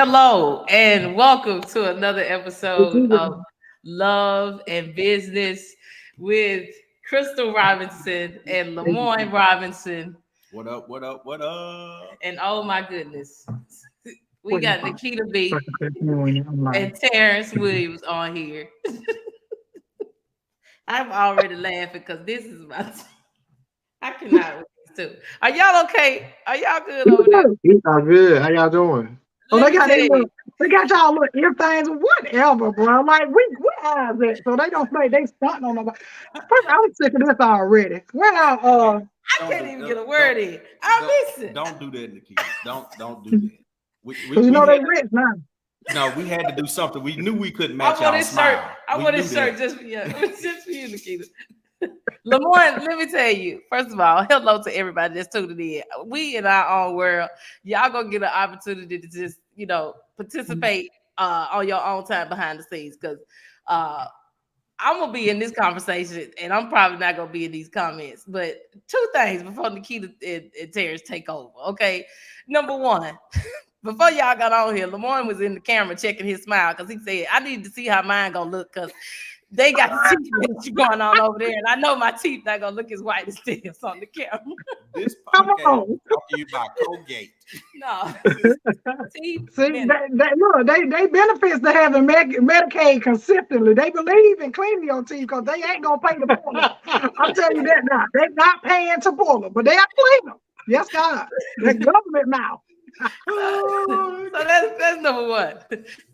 Hello and welcome to another episode of Love and Business with Crystal Robinson and Lemoyne Robinson. What up? What up? What up? And oh my goodness, we got Nikita B and Tarrance Williams on here. I'm already laughing because this is my. I cannot with these two. Are y'all okay? Are y'all good over there? Y'all good. How y'all doing? Oh, Let me tell you. they got y'all little ear things, whatever, bro. Like we have it, so they don't say they stunting on nobody. First, I'm sick of this already. Where y'all? I can't even get a word in. I listen. Don't do that, Nikita. Don't do that. We they rich now. No, we had to do something. We knew we couldn't match I want our his smile. shirt. I want his shirt just for you. Just for you, Nikita. Lemoyne, let me tell you. First of all, hello to everybody that's tuning in. We in our own world. Y'all gonna get an opportunity to just, participate on your own time behind the scenes because I'm gonna be in this conversation and I'm probably not gonna be in these comments. But two things before Nikita and Terrence take over. Okay, number one. Before y'all got on here, Lemoyne was in the camera checking his smile because he said, I need to see how mine gonna look because they got the teeth issue going on over there. And I know my teeth not gonna look as white as this on the camera. This podcast is brought to you by Colgate. No. Teeth See, they benefits to having Medicaid consistently. They believe in cleaning your teeth because they ain't gonna pay to pull them. I'm telling you that now. They're not paying to pull them, but they'll clean them. Yes, God. The government now. So that's number one.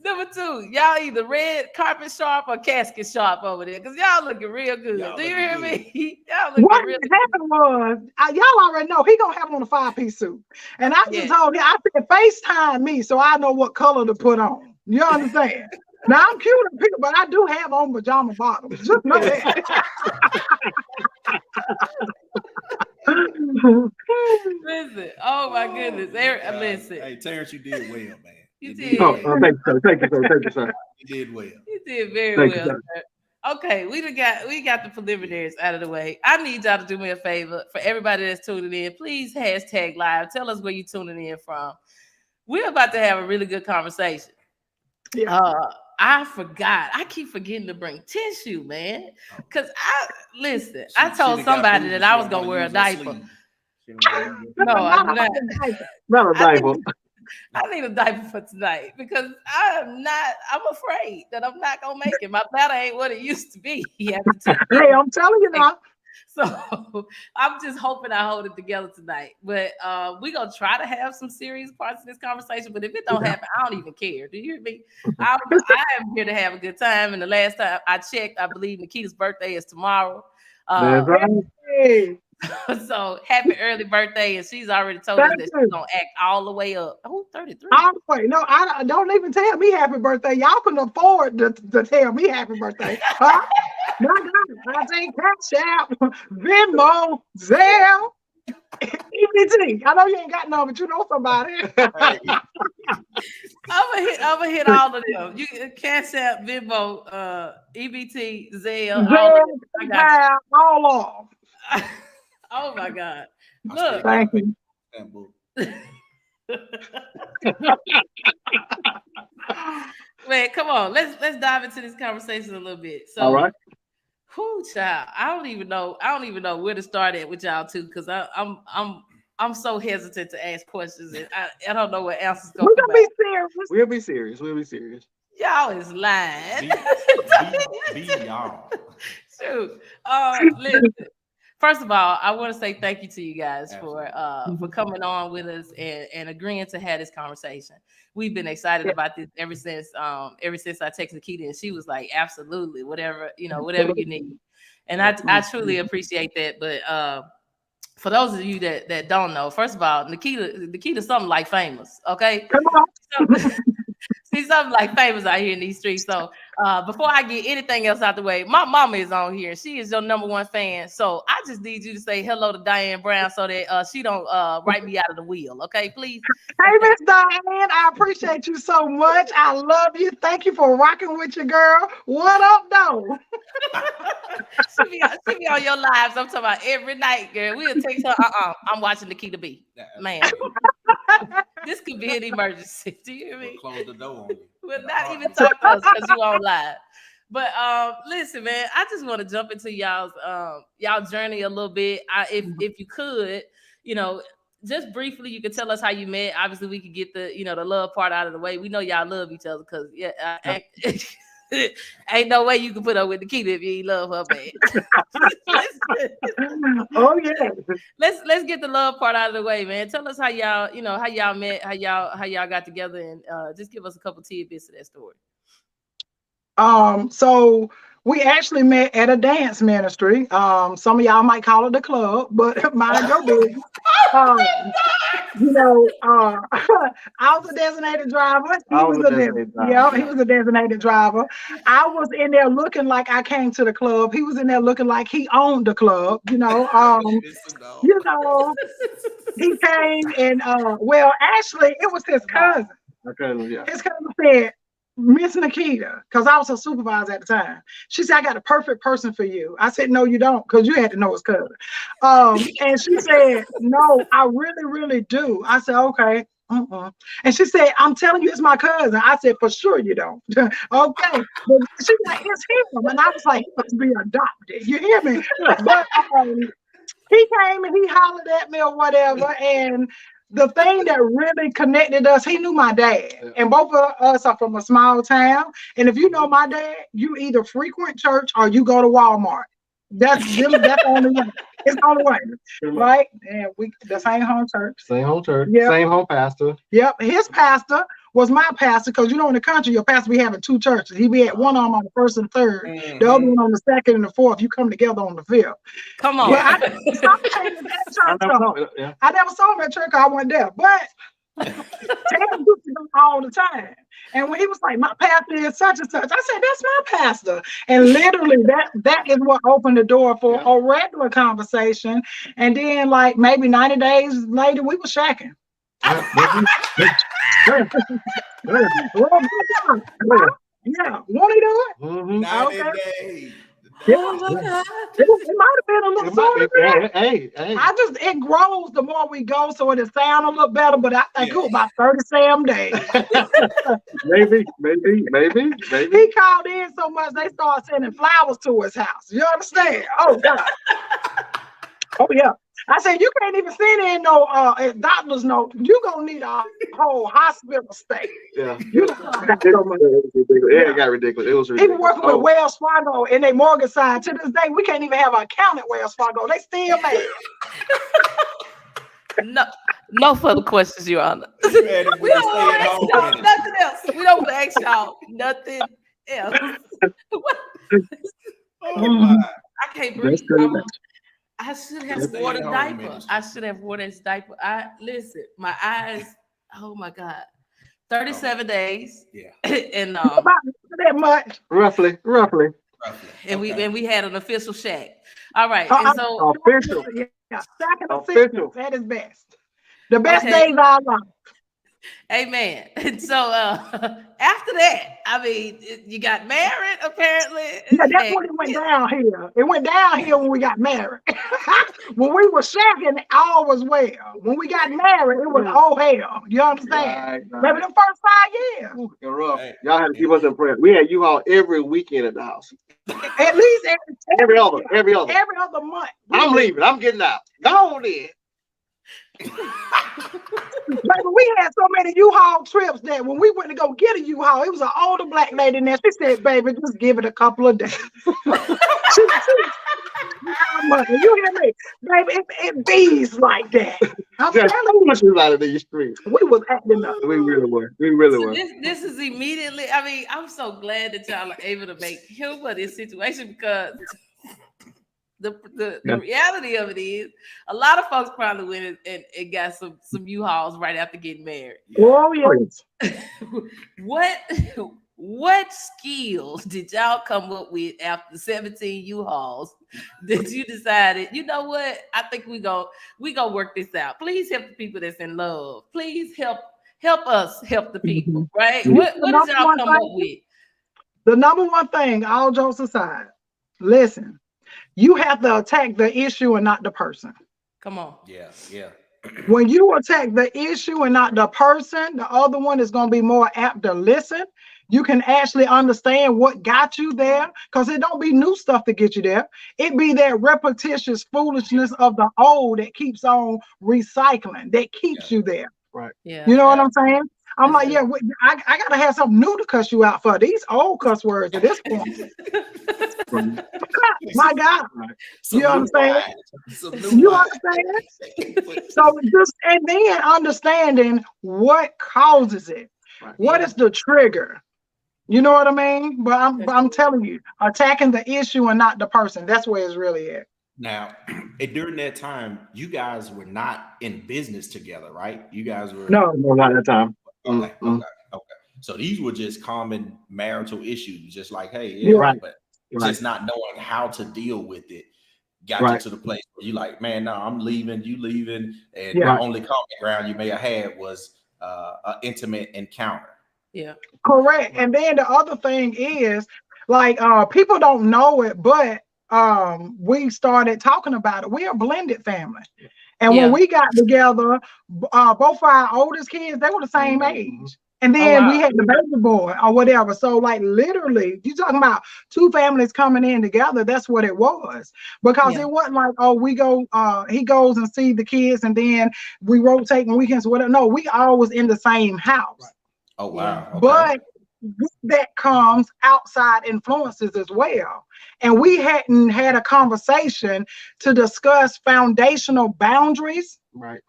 Number two, y'all either red carpet sharp or casket sharp over there because y'all looking real good. Do you hear me? Y'all looking what real happened was, y'all already know he gonna have on a 5-piece suit, and I just told him I said FaceTime me so I know what color to put on. You understand? Now I'm cute and people, but I do have on pajama bottoms. Just know that. Listen, oh my goodness. Listen. Hey, Terrence, you did well, man. You did. Thank you, sir. You did well. You did very well, sir. Okay, we got the preliminaries out of the way. I need y'all to do me a favor for everybody that's tuning in. Please hashtag live. Tell us where you're tuning in from. We're about to have a really good conversation. Yeah. I forgot. I keep forgetting to bring tissue, man. Because I told somebody that I was gonna wear a diaper. No, I'm not. Not a diaper. I need a diaper for tonight because I'm afraid that I'm not gonna make it. My bladder ain't what it used to be. Hey, I'm telling you now. So I'm just hoping I hold it together tonight. But we're gonna try to have some serious parts of this conversation. But if it don't happen, I don't even care. Do you hear me? I am here to have a good time. And the last time I checked, I believe Nikita's birthday is tomorrow. So happy early birthday, and she's already told us that she's gonna act all the way up. Oh, 33. No, I don't even tell me happy birthday. Y'all can afford to tell me happy birthday. Huh? I take Cash App, Venmo, Zelle, EBT. I know you ain't got none, but you know somebody. I'm gonna hit all of them. You Cash App, Venmo, EBT, Zelle, all off. Oh my God! Look, thank you. Man, come on. Let's dive into this conversation a little bit. So, all right. Whoo, child. I don't even know where to start at with y'all too, because I'm so hesitant to ask questions, and I don't know what answers going to be serious. We'll be serious. Y'all is lying. Be y'all. Shoot. Listen. First of all, I want to say thank you to you guys for coming on with us and agreeing to have this conversation. We've been excited about this ever since I texted Nikita, and she was like, absolutely, whatever you need. And I truly appreciate that. But for those of you that don't know, first of all, Nikita's something like famous, okay? Come on. She's something like famous out here in these streets. So before I get anything else out the way, my mama is on here. She is your number one fan. So I just need you to say hello to Diane Brown so that she don't write me out of the wheel. Okay, please. Hey, Miss Diane, I appreciate you so much. I love you. Thank you for rocking with your girl. What up, though? she be on your lives. I'm talking about every night, girl. We'll text her. I'm watching Nikita B. Man. This could be an emergency. Do you hear me? We'll close the door on you. We'll not even talk to us because you on live. But listen, man, I just want to jump into y'all journey a little bit. If you could, you know, just briefly, you could tell us how you met. Obviously, we could get the the love part out of the way. We know y'all love each other because ain't no way you can put up with Nikita if you ain't love her, man. Oh yeah. Let's get the love part out of the way, man. Tell us how y'all, how y'all met, how y'all got together, and just give us a couple tidbits of that story. So we actually met at a dance ministry. Some of y'all might call it the club, but mind your business. I was a designated driver. He was a designated driver. I was in there looking like I came to the club. He was in there looking like he owned the club. He came and actually it was his cousin. His cousin said, Miss Nikita, because I was her supervisor at the time. She said, I got a perfect person for you. I said, no, you don't, because you had to know his cousin. And she said, no, I really, really do. I said, okay. And she said, I'm telling you, it's my cousin. I said, for sure you don't. Okay. But she's like, it's him. And I was like, he must be adopted. You hear me? But he came and he hollered at me or whatever. And the thing that really connected us, he knew my dad. Yeah. And both of us are from a small town. And if you know my dad, you either frequent church or you go to Walmart. That's the only way. It's the only way. Right? And we the same home church. Same home church. Yep. Same home pastor. Yep. His pastor was my pastor, because in the country, your pastor be having two churches. He be at one arm on the first and third, the other one on the second and the fourth. You come together on the fifth. Come on. But I never saw him at church. I wasn't there. But Tam used to go all the time. And when he was like, my pastor is such and such, I said, that's my pastor. And literally that is what opened the door for a regular conversation. And then like maybe 90 days later, we were shacking. Yeah, won't he do it? 90 days. Oh my God. It might have been a little sooner. Hey. It grows the more we go, so it'll sound a little better, but I think it was about 37 days. maybe. He called in so much they started sending flowers to his house. You understand? Oh God. Oh yeah. I said, you can't even send in no doctor's note. You're going to need a whole hospital stay. Yeah. It got ridiculous. It was ridiculous. Even working with Wells Fargo in their mortgage side, to this day, we can't even have an account at Wells Fargo. They still mad. No further questions, Your Honor. We don't want to ask y'all nothing else. We don't want to ask y'all nothing else. I can't breathe. I should have worn a diaper. I should have worn this diaper. Listen, my eyes, oh my God. 37 days. Yeah. And that much. Roughly. And we had an official shack. All right. And so official. Yeah. Official at its best. The best days of our life. Amen. And so after that, I mean, you got married apparently. Yeah, that's when it went downhill. It went downhill when we got married. When we were shacking, all was well. When we got married, it was oh hell. You understand? Right. Maybe the first 5 years. Rough. Hey, y'all had to keep us in prayer. We had U-Haul every weekend at the house. At least every other month. I'm leaving. I'm getting out. Go on then. Baby, we had so many U-Haul trips that when we went to go get a U-Haul, it was an older black lady in there. She said, baby, just give it a couple of days. You hear me? Baby, it bees like that. I'm telling you. Out of these streets. We was acting up. We really were. This is immediately, I mean, I'm so glad that y'all are able to make humor of this situation, because the reality of it is a lot of folks probably went and got some U-Hauls right after getting married. Oh yes. What skills did y'all come up with after 17 U-Hauls that you decided, you know what, I think we go work this out. Please help the people that's in love. Please help us help the people, right? What did y'all come up with? The number one thing, all jokes aside, listen. You have to attack the issue and not the person. Come on. Yeah. When you attack the issue and not the person, the other one is going to be more apt to listen. You can actually understand what got you there, because it don't be new stuff to get you there. It be that repetitious foolishness of the old that keeps on recycling, that keeps you there. Right. Yeah. You know what I'm saying? I'm That's like, yeah, I got to have something new to cuss you out for. These old cuss words at this point. My God. Some You new understand? wine. Some new You wine. understand? So just, and then understanding what causes it. Right. What is the trigger? You know what I mean? But I'm telling you, attacking the issue and not the person. That's where it's really at. Now, during that time, you guys were not in business together, right? You guys were No. No, not that time. okay. So these were just common marital issues, just like, hey, Yeah. Right. but Right. just not knowing how to deal with it got Right. you to the place where you like, man, no, I'm leaving, you leaving, and Yeah. the only common ground you may have had was an intimate encounter. Yeah. Correct. And then the other thing is, like, people don't know it, but we started talking about it. We're a blended family. And when we got together, both of our oldest kids, they were the same age. And then we had the baby boy or whatever. So like literally, you talking about two families coming in together. That's what it was. Because it wasn't like, oh, we go, he goes and see the kids and then we rotate on weekends or whatever. No, we always in the same house. Oh, wow. Okay. But with that comes outside influences as well. And we hadn't had a conversation to discuss foundational boundaries. Right.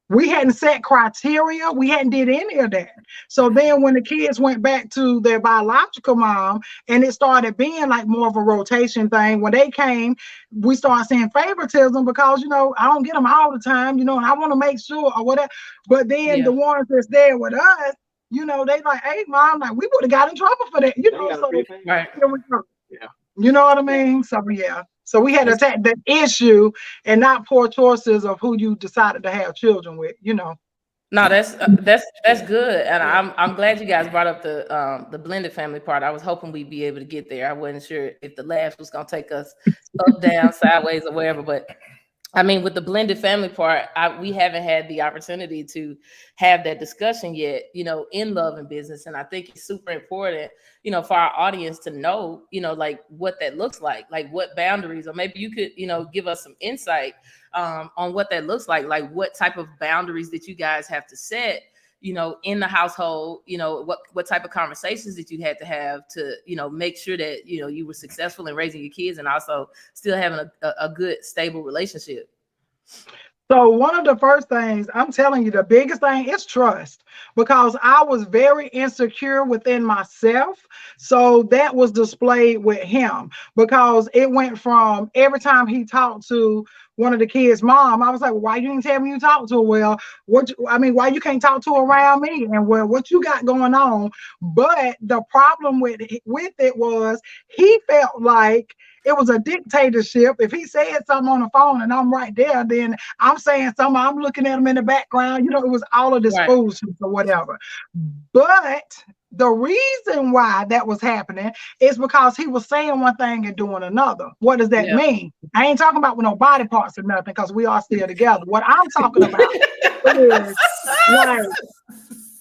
We hadn't set criteria. We hadn't did any of that. So then when the kids went back to their biological mom and it started being like more of a rotation thing, when they came, we started seeing favoritism because, you know, I don't get them all the time, you know, and I want to make sure or whatever. But then the ones that's there with us, you know, they like, hey, mom, like we would have got in trouble for that, you know. So Right. here we go. Yeah. You know what I mean? So yeah. So we had to attack the issue and not poor choices of who you decided to have children with, you know. No, that's good, and I'm glad you guys brought up the blended family part. I was hoping we'd be able to get there. I wasn't sure if the laughs was gonna take us up, down, sideways, or wherever, but I mean, with the blended family part, we haven't had the opportunity to have that discussion yet, you know, in Love and Business. And I think it's super important, you know, for our audience to know, you know, like what that looks like what boundaries, or maybe you could, you know, give us some insight on what that looks like what type of boundaries that you guys have to set, you know, in the household, you know, what type of conversations that you had to have to, you know, make sure that, you know, you were successful in raising your kids and also still having a good, stable relationship. So one of the first things, I'm telling you, the biggest thing is trust, because I was very insecure within myself. So that was displayed with him, because it went from every time he talked to one of the kids' mom, I was like, well, why you didn't tell me you talked to her? Well, why you can't talk to her around me? And well, what you got going on? But the problem with it was he felt like it was a dictatorship. If he said something on the phone and I'm right there, then I'm saying something, I'm looking at him in the background. You know, it was all of this foolishness or whatever. But the reason why that was happening is because he was saying one thing and doing another. What does that mean? I ain't talking about with no body parts or nothing, because we are still together. What I'm talking about is like,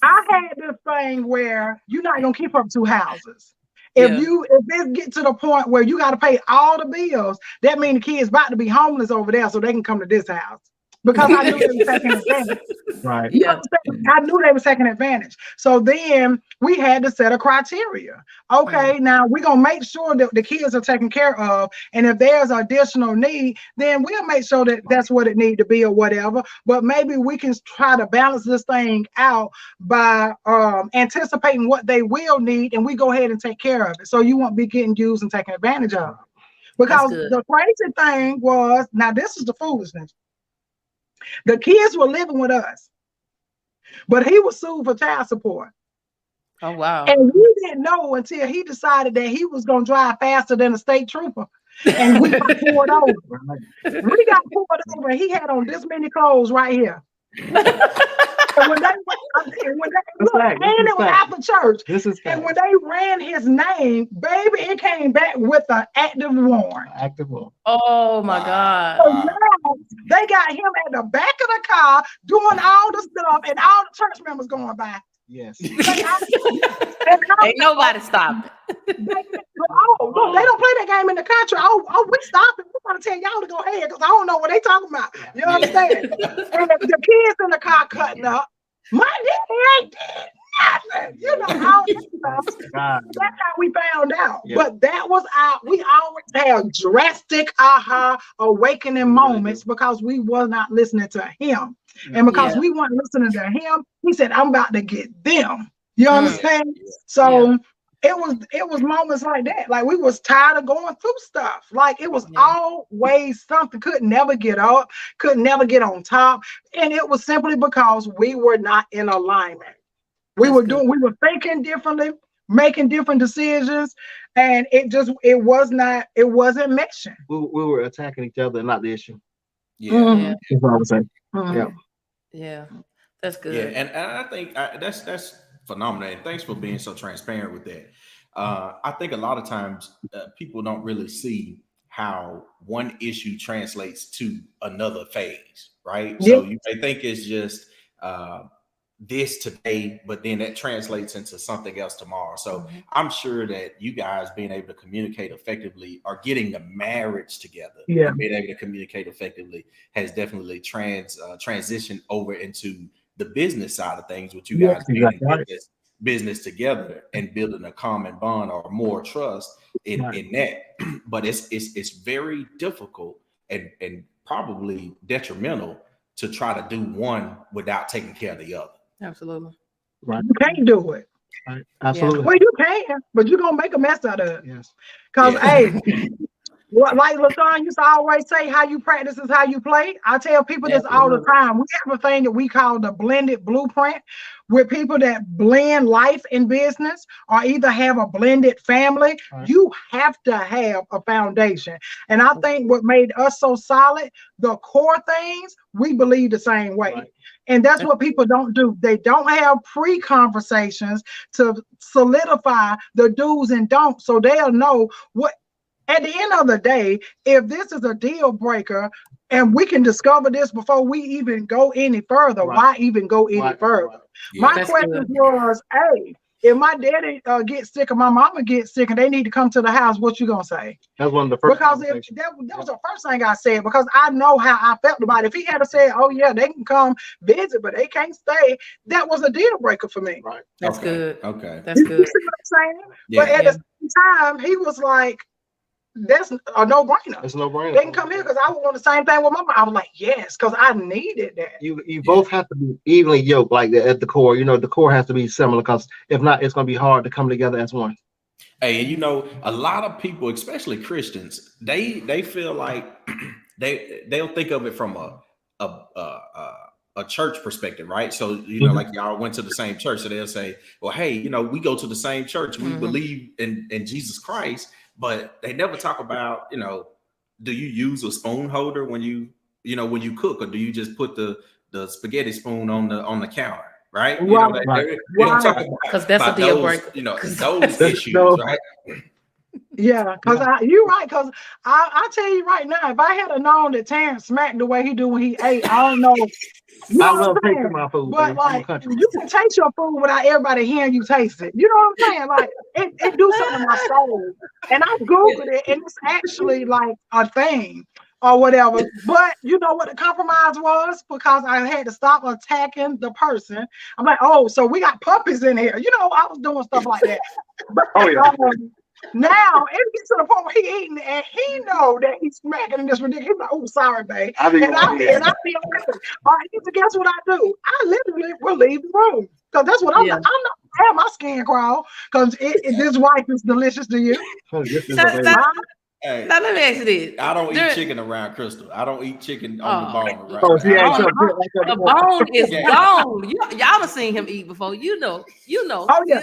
I had this thing where you're not gonna keep up two houses. If this get to the point where you got to pay all the bills, that means the kids about to be homeless over there so they can come to this house. Because I knew they were taking advantage. Right. You know what I'm saying? I knew they were taking advantage. So then we had to set a criteria. Okay, now we're going to make sure that the kids are taken care of. And if there's additional need, then we'll make sure that that's what it need to be or whatever. But maybe we can try to balance this thing out by anticipating what they will need, and we go ahead and take care of it. So you won't be getting used and taken advantage of. Because the crazy thing was, now this is the foolishness. The kids were living with us, but he was sued for child support. Oh, wow. And we didn't know until he decided that he was going to drive faster than a state trooper. And we got pulled over. We got pulled over. He had on this many clothes right here. And when they look, and it was after church. This is and when they ran his name, baby, it came back with an active warrant. active one. Oh my God. So now they got him at the back of the car doing all the stuff, and all the church members going by. Yes. Ain't nobody stopping. Oh, look, they don't play that game in the country. Oh, we stopping. We're gonna tell y'all to go ahead because I don't know what they talking about. You understand? And the kids in the car cutting up. My daddy ain't did nothing. You know, all that stuff. That's how we found out. Yeah. But that was we always have drastic aha awakening moments because we was not listening to him. And because we weren't listening to him, he said, I'm about to get them. You understand? So it was moments like that. Like we was tired of going through stuff. Like it was always something. Could never get up, could never get on top. And it was simply because we were not in alignment. We were thinking differently, making different decisions, and it wasn't meshing. We were attacking each other, not the issue. Yeah. That's what I was saying. Yeah, that's good. Yeah, and I think that's phenomenal. And thanks for being so transparent with that. I think a lot of times people don't really see how one issue translates to another phase, right? So you may think it's just this today, but then that translates into something else tomorrow. So I'm sure that you guys being able to communicate effectively or getting the marriage together, and being able to communicate effectively has definitely transitioned over into the business side of things, with you guys being in business together and building a common bond or more trust in that. But it's very difficult and probably detrimental to try to do one without taking care of the other. Absolutely. Right. You can't do it. Right. Absolutely. Well, you can, but you're gonna make a mess out of it. Yes. Because like LaShawn used to always say, how you practice is how you play. I tell people this all the time. We have a thing that we call the blended blueprint, with people that blend life and business, or either have a blended family. You have to have a foundation. And I think what made us so solid, the core things, we believe the same way. And that's what people don't do. They don't have pre-conversations to solidify the do's and don'ts, so they'll know what. At the end of the day, if this is a deal breaker and we can discover this before we even go any further, why even go any further? My question was, hey, if my daddy gets sick or my mama gets sick and they need to come to the house, what you gonna say? That's one of the first. Because that was the first thing I said, because I know how I felt about it. If he had said, oh yeah, they can come visit, but they can't stay, that was a deal breaker for me. Right. That's good. Okay. That's good. You see what I'm saying? But at the same time, he was like, that's a no-brainer. It's a no-brainer. They can come here because I was on the same thing with my mom. I was like, yes, because I needed that. You both have to be evenly yoked, like that at the core. You know, the core has to be similar, because if not, it's going to be hard to come together as one. Hey, and you know, a lot of people, especially Christians, they feel like they'll think of it from a church perspective, right? So, you know, like y'all went to the same church, so they'll say, well, hey, you know, we go to the same church, we believe in Jesus Christ. But they never talk about, you know, do you use a spoon holder when you cook, or do you just put the spaghetti spoon on the counter, right? You know, they don't talk about, because that's a deal breaker. You know, those issues, right? Yeah, because you're right. Because I tell you right now, if I had known that Tarrance smacked the way he do when he ate, I don't know. You know I love tasting my food, but like, you can taste your food without everybody hearing you taste it. You know what I'm saying? Like, it do something to my soul. And I Googled it, and it's actually like a thing or whatever. But you know what the compromise was? Because I had to stop attacking the person. I'm like, oh, so we got puppies in here. You know, I was doing stuff like that. But now it gets to the point where he eating and he know that he's smacking and this ridiculous. He's like, oh, sorry, babe. And I feel okay. All right, so guess what I do? I literally will leave the room. Because that's what I'm not have my skin crawl, because this wife is delicious to you. Hey, now let me ask you this. I don't eat chicken around Crystal. I don't eat chicken on the bone. Right? The bone is gone. Y'all have seen him eat before. You know. Oh yeah.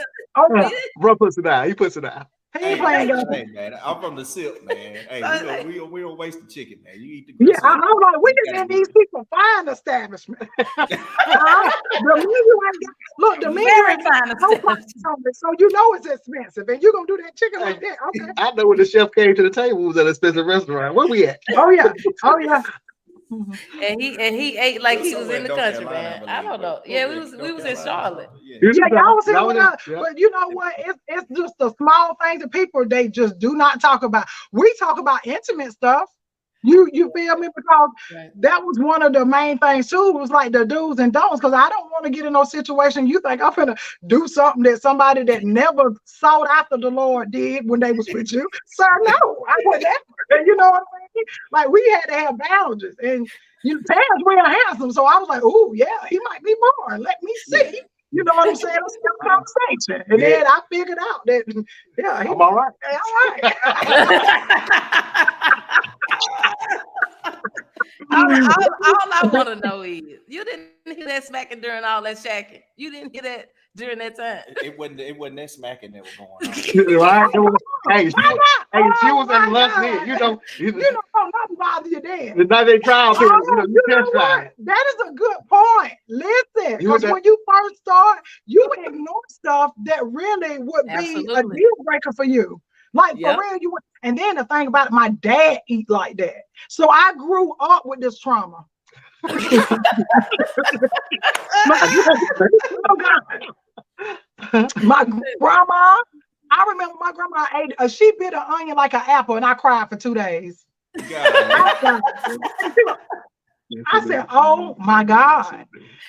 Bro puts it out. He puts it out. He ain't playing God. Hey, man, I'm from the silk, man. Hey, we don't waste the chicken, man. You eat the Yeah, gristle. I'm like, we just in these people fine establishment. The menu ain't got, look, the menu Very ain't got fine no establishment. price on it, so you know it's expensive, and you're gonna do that chicken like that. Okay. I know when the chef came to the table, it was at an expensive restaurant. Where we at? Oh yeah. Oh yeah. And he ate like he was Somewhere in the North country, Carolina, man. I don't know. Yeah, we was in Charlotte. Yeah. Yeah, y'all was in with us, Yeah. but you know what? It's just the small things that people they just do not talk about. We talk about intimate stuff. You feel me? Because Right. that was one of the main things too. Was like the do's and don'ts. Because I don't want to get in no situation. You think I'm gonna do something that somebody that never sought after the Lord did when they was with you? Sir, no, I would never. You know what I mean? Like we had to have boundaries, and Taz real handsome, so I was like, oh yeah, he might be more. Let me see. You know what I'm saying? Let's have a conversation. And then I figured out that yeah, I'm all right. all right. All I want to know is you didn't hear that smacking during all that shacking. You didn't hear that during that time. It wasn't that smacking that was going on. Right? Hey, she was my in lunch God. here. You know, Nothing bother you then. the night they trial period, Oh, you you know test drive. what? That is a good point. Listen, You was because when you first start, you ignore stuff that really would be a Absolutely. deal breaker for you. Like Yep. for real, you would. And then the thing about it, my dad eat like that, so I grew up with this trauma. My grandma, I remember my grandma ate. She bit an onion like an apple, and I cried for 2 days. God, I said, "Oh my God!"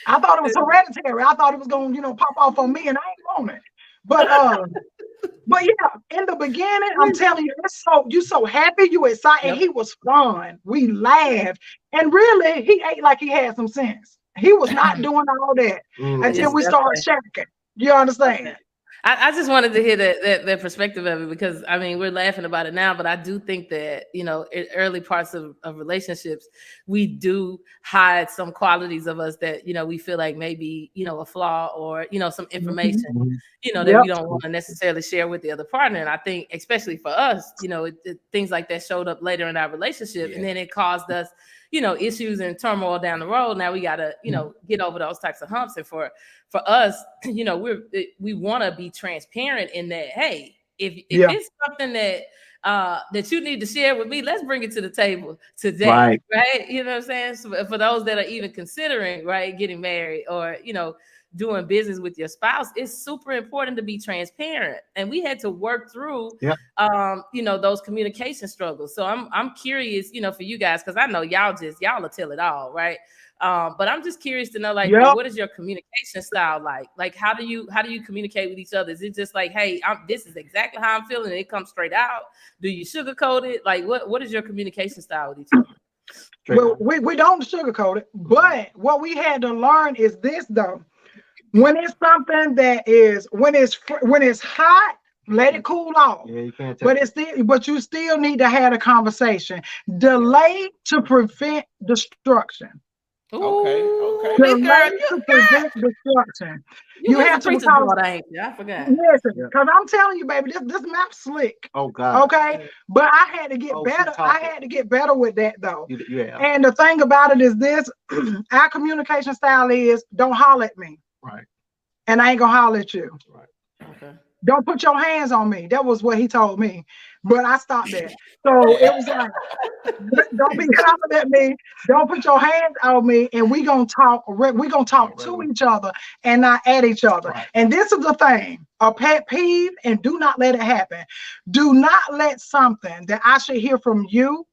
I thought it was hereditary. I thought it was going, pop off on me, and I ain't on it. But yeah, in the beginning, I'm telling you, you so happy, you excited. Yep. He was fun. We laughed, and really, he ate like he had some sense. He was not doing all that until we started shacking. You understand? I just wanted to hear that perspective of it, because I mean we're laughing about it now, but I do think that in early parts of relationships we do hide some qualities of us that we feel like maybe a flaw or some information that we don't want to necessarily share with the other partner. And I think especially for us, things like that showed up later in our relationship, and then it caused us issues and turmoil down the road. Now we gotta get over those types of humps. And for us, we want to be transparent in that. Hey, if it's something that you need to share with me, let's bring it to the table today, right? You know what I'm saying? So for those that are even considering getting married or doing business with your spouse, it's super important to be transparent. And we had to work through those communication struggles. So I'm curious, for you guys, because I know y'all will tell it all, right? But I'm just curious to know, what is your communication style like? Like, how do you communicate with each other? Is it just like, hey, this is exactly how I'm feeling, and it comes straight out? Do you sugarcoat it? Like, what is your communication style with each other? Well, we don't sugarcoat it, but what we had to learn is this though. When it's something that is when it's hot, let it cool off. Yeah, you can't but you still need to have a conversation. Delay to prevent destruction. Okay. Delay to prevent destruction. You have to I forgot. Listen, because I'm telling you, baby, this map slick. Oh God. Okay, but I had to get better. I had to get better with that though. Yeah. And the thing about it is this: our communication style is don't holler at me. Right. And I ain't gonna holler at you. Right. Okay. Don't put your hands on me. That was what he told me. But I stopped that. So it was like, don't be hollering at me. Don't put your hands on me. And we gonna talk. We gonna talk to each other and not at each other. Right. And this is the thing: a pet peeve, and do not let it happen. Do not let something that I should hear from you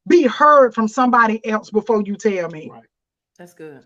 be heard from somebody else before you tell me. Right. That's good.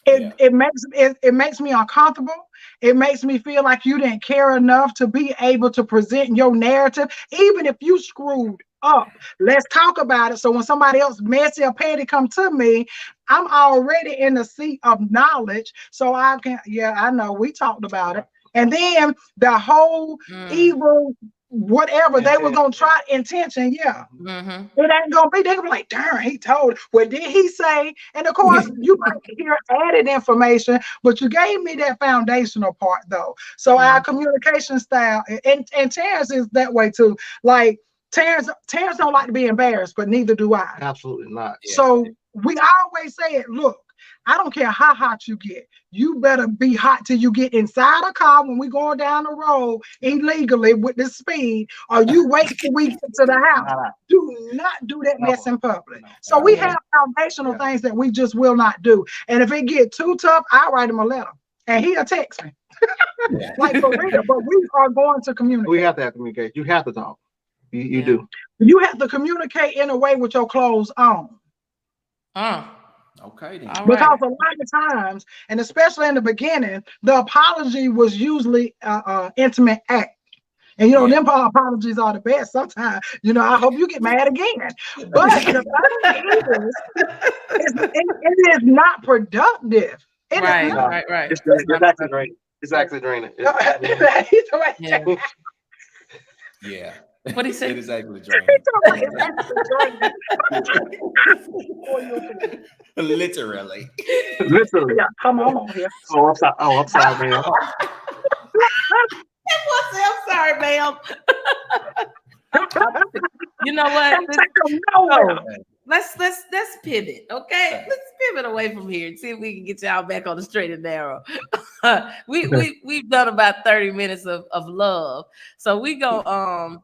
It makes me uncomfortable. It makes me feel like you didn't care enough to be able to present your narrative, even if you screwed up. Let's talk about it. So when somebody else messy or petty come to me, I'm already in the seat of knowledge. So I can, I know we talked about it. And then the whole evil whatever they were gonna try intention, yeah. Mm-hmm. It ain't gonna be. They're gonna be like, darn, he told. What did he say? And of course, you might hear added information, but you gave me that foundational part though. So our communication style, and Terrence is that way too. Like Terrence don't like to be embarrassed, but neither do I. Absolutely not. So we always say it. Look, I don't care how hot you get. You better be hot till you get inside a car when we going down the road illegally with the speed, or you wait till we get to the house. Do not do that mess in public. So we have foundational things that we just will not do. And if it get too tough, I'll write him a letter and he'll text me. Like for real. But we are going to communicate. We have to communicate. You have to talk. You do. You have to communicate in a way with your clothes on. Okay, then. Because a lot of times, and especially in the beginning, the apology was usually intimate act. And them apologies are the best sometimes. I hope you get mad again. But the thing is, it is not productive. It is not. Right. It's actually draining. It's actually draining. Yeah. What he said? It is actually draining. Literally. Literally. Yeah, come on here. Oh, I'm sorry, man. I'm sorry, ma'am. You know what? Let's pivot, okay? Let's pivot away from here and see if we can get y'all back on the straight and narrow. We've done about 30 minutes of love, so we're gonna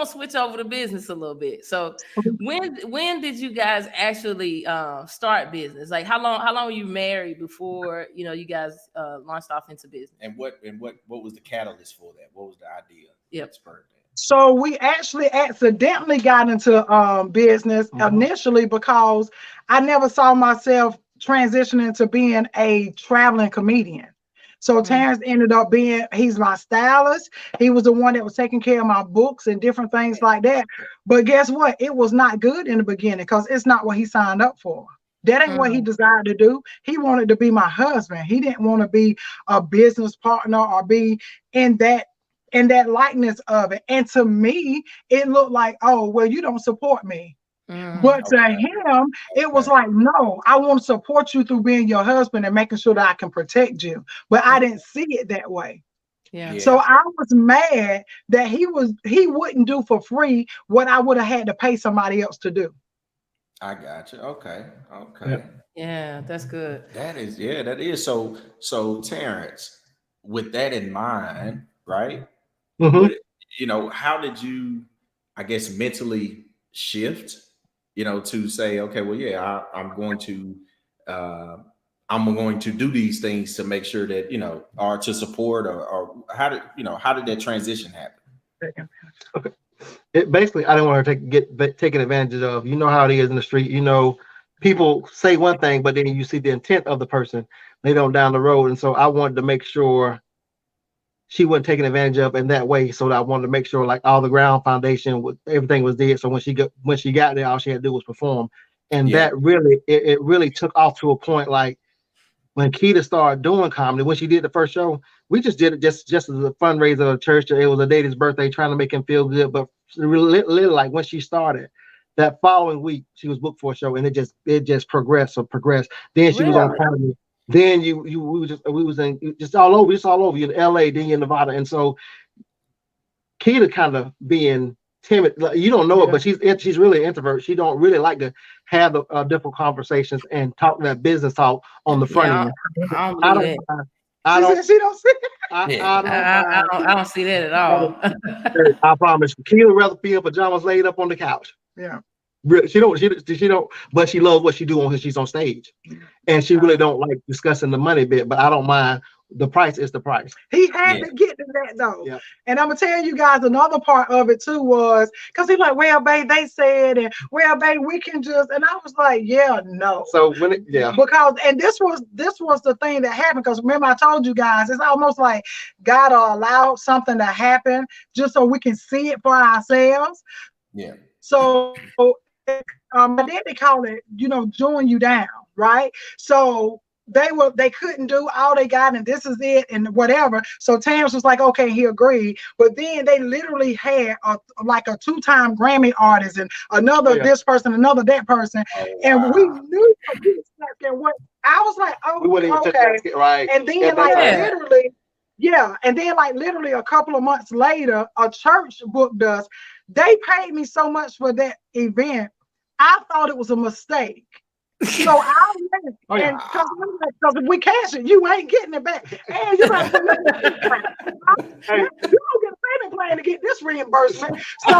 switch over to business a little bit. So when did you guys actually start business? Like how long were you married before you guys launched off into business? And what was the catalyst for that? What was the idea? Yep. So we actually accidentally got into business initially because I never saw myself transitioning to being a traveling comedian. So Tarrance ended up he's my stylist. He was the one that was taking care of my books and different things like that. But guess what? It was not good in the beginning because it's not what he signed up for. That ain't what he desired to do. He wanted to be my husband. He didn't want to be a business partner or be in that likeness of it. And to me, it looked like, oh, well, you don't support me. But to him, it was like, no, I want to support you through being your husband and making sure that I can protect you. But I didn't see it that way. Yeah. So I was mad that he wouldn't do for free what I would have had to pay somebody else to do. I got you. Okay. Yeah, that's good. That is. So Tarrance, with that in mind, right? How did you, I guess, mentally shift? To say, okay, well, yeah, I'm going to do these things to make sure that, or to support or how did that transition happen? Okay. It basically, I didn't want to get taken advantage of. You know how it is in the street. People say one thing, but then you see the intent of the person later on down the road. And so I wanted to make sure she wasn't taken advantage of in that way. So I wanted to make sure like all the ground foundation, everything was there. So when she got there, all she had to do was perform. And that really, it really took off to a point like when Nikita started doing comedy, when she did the first show, we just did it just as a fundraiser of the church. It was a lady's birthday, trying to make him feel good. But really, like when she started, that following week, she was booked for a show and it just progressed. Then she was on comedy. Then we was in just all over. It's all over. You're in LA, then you're in Nevada, and so Kita kind of being timid. You don't know it, but she's really an introvert. She don't really like to have the difficult conversations and talk that business talk on the front end. I don't see that at all. I promise. Kita rather be in pajamas laid up on the couch. Yeah. She don't, but she loves what she do when she's on stage, and she really don't like discussing the money bit. But I don't mind. The price is the price. He had to get to that though, and I'm gonna tell you guys another part of it too was because he's like, well, babe, they said, and well, babe, we can just, and I was like, yeah, no. So because and this was the thing that happened because remember I told you guys it's almost like God allowed something to happen just so we can see it for ourselves. Yeah. So. My daddy call it, join you down, right? So they couldn't do all they got, and this is it, and whatever. So Tarrance was like, okay, he agreed. But then they literally had a 2-time Grammy artist and another this person, another that person, and we knew what I was like, oh, we wouldn't even okay, right. And then literally. Yeah, and then literally a couple of months later, a church booked us. They paid me so much for that event. I thought it was a mistake. So I went, and because if we cash it, you ain't getting it back. And you like, you don't get a payment plan to get this reimbursement. So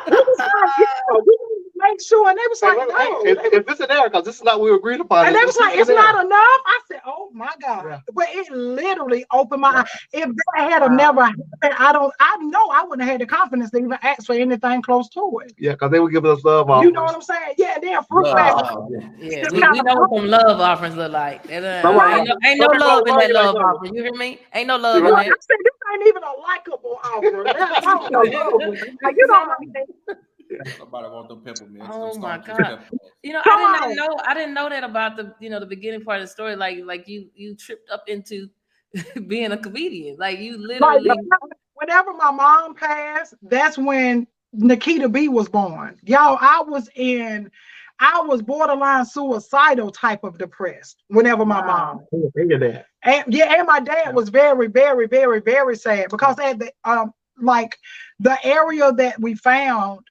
we was like, we make sure, and they was like, no. If it's an error, because this is not what we agreed upon. And they was like, it's not enough. I said, oh my God. Yeah. But it literally opened my eyes. If that had never happened, I know I wouldn't have had the confidence to even ask for anything close to it. Yeah, because they would give us love offers. You know what I'm saying? Yeah, they're fruit yeah, we know what them love offerings look like. Ain't no love in that love offering. You hear me? Ain't no love in that. I said, this ain't even a likable offer. You know what I mean? Nobody want them peppermints. Oh my God! I didn't know that about the beginning part of the story. Like you tripped up into being a comedian. Like you literally. Whenever my mom passed, that's when Nikita B was born. Y'all, I was borderline suicidal type of depressed whenever my mom. And my dad was very, very, very, very sad because at the area that we found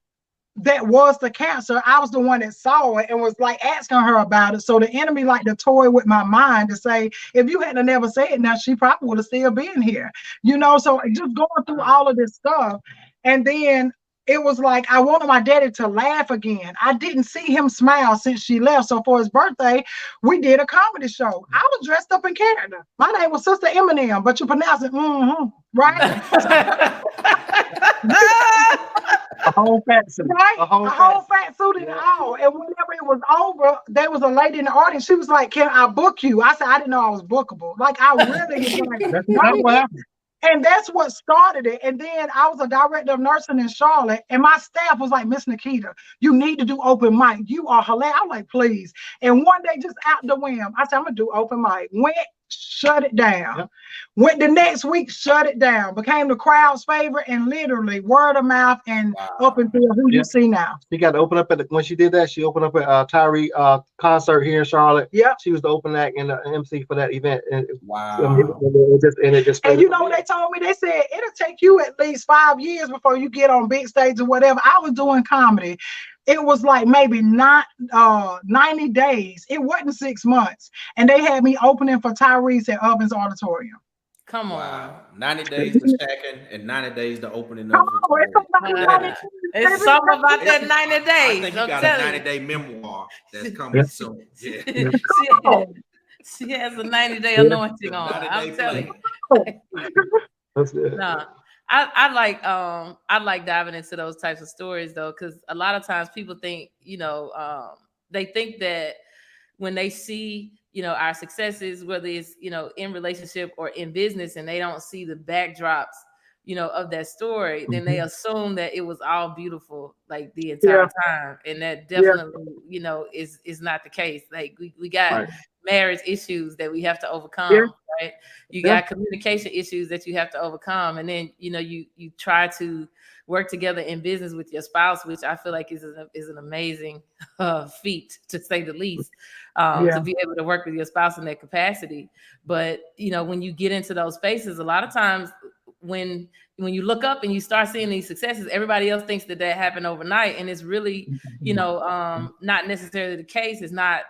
that was the cancer, I was the one that saw it and was like asking her about it. So the enemy like to toy with my mind to say, if you hadn't never said it, now she probably would have still been here. So just going through all of this stuff. And then it was like, I wanted my daddy to laugh again. I didn't see him smile since she left. So for his birthday, we did a comedy show. I was dressed up in character. My name was Sister Eminem, but you pronounce it, right? A whole fat suit. Right? A whole fat suit and all. And whenever it was over, there was a lady in the audience. She was like, can I book you? I said, I didn't know I was bookable. Like, I really was like, that's what happened. And that's what started it. And then I was a director of nursing in Charlotte, and my staff was like, Miss Nikita, you need to do open mic. You are hilarious. I'm like, please. And one day, just out the whim, I said, I'm going to do open mic. Went, shut it down. Yep. Went the next week, shut it down. Became the crowd's favorite, and literally word of mouth and up until who you see now. She got to open up when she did that, she opened up at Tyree concert here in Charlotte. Yeah. She was the open act and the MC for that event. And it just and you know what they told me? They said it'll take you at least 5 years before you get on big stage or whatever. I was doing comedy. It was like maybe not 90 days. It wasn't 6 months. And they had me opening for Tyrese at Ovens Auditorium. Come on. 90 days to stacking and 90 days to opening up. It's something about that 90 days. I think you got a 90-day memoir that's coming soon. Yeah. She has a 90-day anointing on. I'm telling you. That's good. Nah. I like diving into those types of stories though, because a lot of times people think, they think that when they see, our successes, whether it's, in relationship or in business, and they don't see the backdrops, of that story, then they assume that it was all beautiful like the entire time. And that definitely, is not the case. Like we got marriage issues that we have to overcome, right? You got communication issues that you have to overcome. And then, you try to work together in business with your spouse, which I feel like is an amazing feat, to say the least, to be able to work with your spouse in that capacity. But, when you get into those spaces, a lot of times when you look up and you start seeing these successes, everybody else thinks that happened overnight, and it's really, not necessarily the case. It's not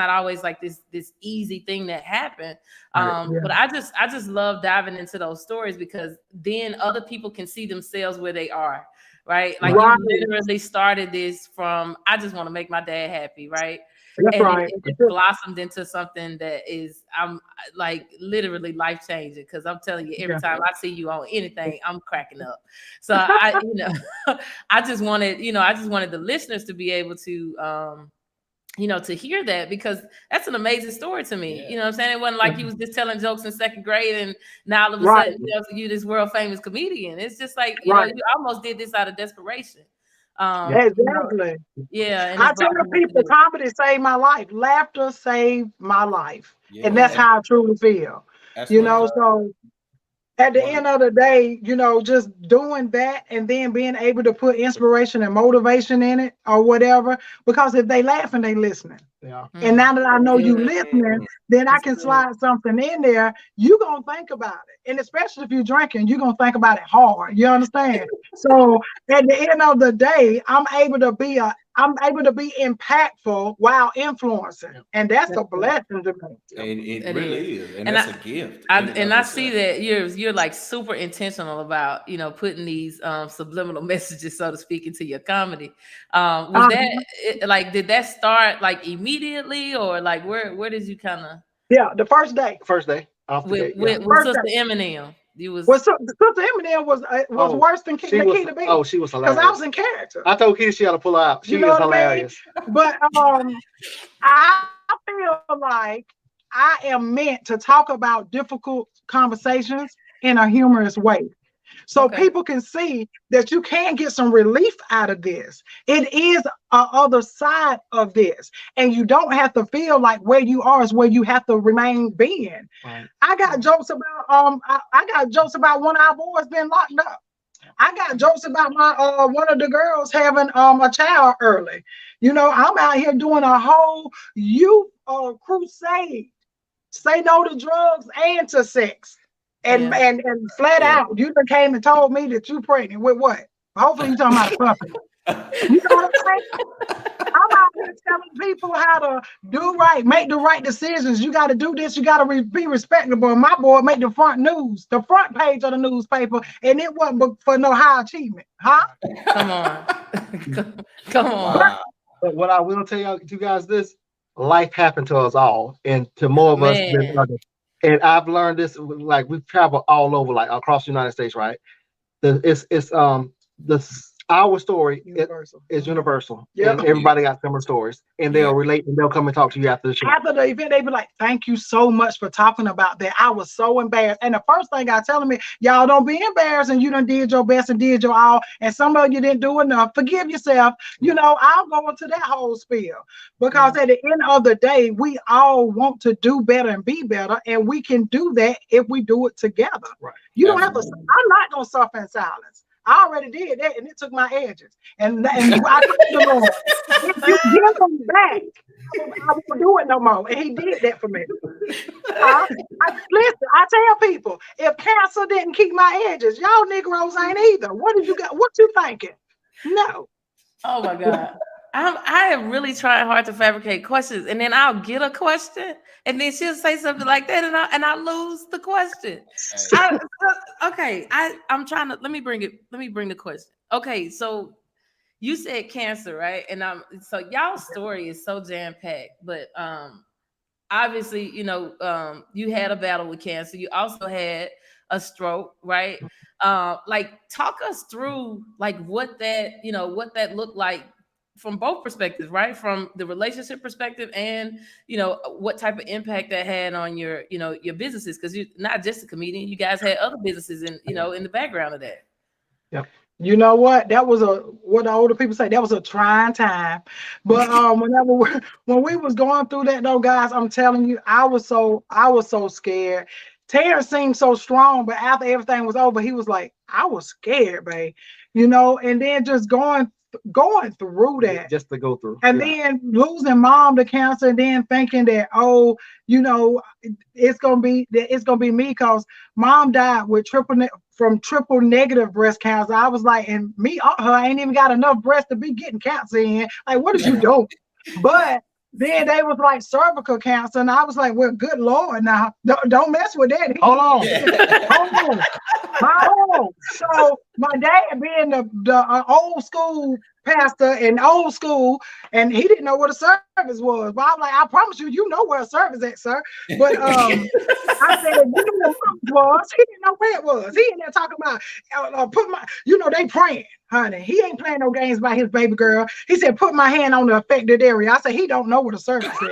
always like this easy thing that happened. But I just love diving into those stories, because then other people can see themselves where they are, right? Like you literally started this from, I just want to make my dad happy, right? That's right. It blossomed into something that is, I'm like literally life changing. Because I'm telling you, every time I see you on anything, I'm cracking up. So I just wanted the listeners to be able to, to hear that, because that's an amazing story to me. You know what I'm saying? It wasn't like you was just telling jokes in second grade and now all of a sudden you this world famous comedian. It's just like, you almost did this out of desperation. Exactly. Yeah, and I it's tell brought me people, to comedy saved my life. Laughter saved my life, and that's Yeah, how I truly feel. that's You one of know, the so at the one of end of the day, you know, just doing that and then being able to put inspiration and motivation in it or whatever. Because if they laughing, they listening. Yeah. And now that I know you Mm. listening, then I That's can good. slide something in there. You gonna think about it, and especially if you're drinking, you're gonna think about it hard. You understand? So at the end of the day, I'm able to be impactful while influencing, and that's a blessing to me. and it It really is, and And that's I, a gift I in and and of I see itself. that you're like super intentional about putting these subliminal messages, so to speak, into your comedy. Was Uh, that like, did that start like immediately, or like where did you kind of yeah, the first day, First day off the with gate. Yeah. with first Sister day. Eminem? You was Well, so, Sister Eminem was Oh, worse than she was. Nikita B, Oh, she was because I was hilarious. in character. I told Keisha she had to pull her out. You She know is what I mean? hilarious. But I feel like I am meant to talk about difficult conversations in a humorous way. So okay. people can see that you can get some relief out of this. It is a other side of this. And you don't have to feel like where you are is where you have to remain being. Right. I got jokes about I got jokes about one of our boys being locked up. I got jokes about my one of the girls having a child early. You know, I'm out here doing a whole youth crusade. Say no to drugs and to sex. And Yeah. and flat Yeah. out, you done came and told me that you pregnant with what? Hopefully you talking about a puppy. You know what I'm saying? I'm out here telling people how to do right, make the right decisions. You got to do this. You got to be respectable. And my boy made the front news, the front page of the newspaper, and it wasn't for no high achievement, huh? Come on. Come on. Wow. But what I will tell you guys this: life happened to us all, and to more of us than Man. others. And I've learned this. Like we've traveled all over, like across the United States, right? It's our story Universal. is universal, Yep. and everybody got similar stories, and they'll relate, and they'll come and talk to you after the show. After the event, they be like, "Thank you so much for talking about that. I was so embarrassed." And the first thing I tell them is, "Y'all don't be embarrassed, and you done did your best and did your all, and some of you didn't do enough. Forgive yourself." You know, I'll go into that whole spiel because at the end of the day, we all want to do better and be better, and we can do that if we do it together. Right. You don't have to. Absolutely. I'm not gonna suffer in silence. I already did that, and it took my edges. And I told the Lord, if you give them back, I won't do it no more. And he did that for me. Listen, I tell people, if cancer didn't keep my edges, y'all Negroes ain't either. What did you got? What you thinking? No. Oh my God. I am really trying hard to fabricate questions, and then I'll get a question, and then she'll say something like that, and I lose the question. I'm trying to let me bring the question. Okay, so you said cancer, right? And so y'all's story is so jam-packed, but obviously, you had a battle with cancer. You also had a stroke, right? Like talk us through like what that looked like from both perspectives, right? From the relationship perspective and what type of impact that had on your businesses, because you're not just a comedian, you guys had other businesses in the background of that. Yep. You know what? That was what the older people say. That was a trying time. But when we was going through that, though, guys, I'm telling you, I was so scared. Tarrance seemed so strong, but after everything was over, he was like, I was scared, babe. And then just going through that. Just to go through. And then losing mom to cancer, and then thinking that, it's gonna be me, because mom died with triple negative breast cancer. I was like, and me, her ain't even got enough breast to be getting cancer in. Like, what is you doing? But then they was like cervical cancer, and I was like, well, good Lord, now don't mess with that. Hold on. Hold on. So my dad, being the old school pastor and old school, and he didn't know what a service was. But I'm like, I promise you, you know where a service at, sir. But I said, you know what it was. He didn't know where it was. He in there talking about they praying, honey. He ain't playing no games by his baby girl. He said, put my hand on the affected area. I said, he don't know what a service is.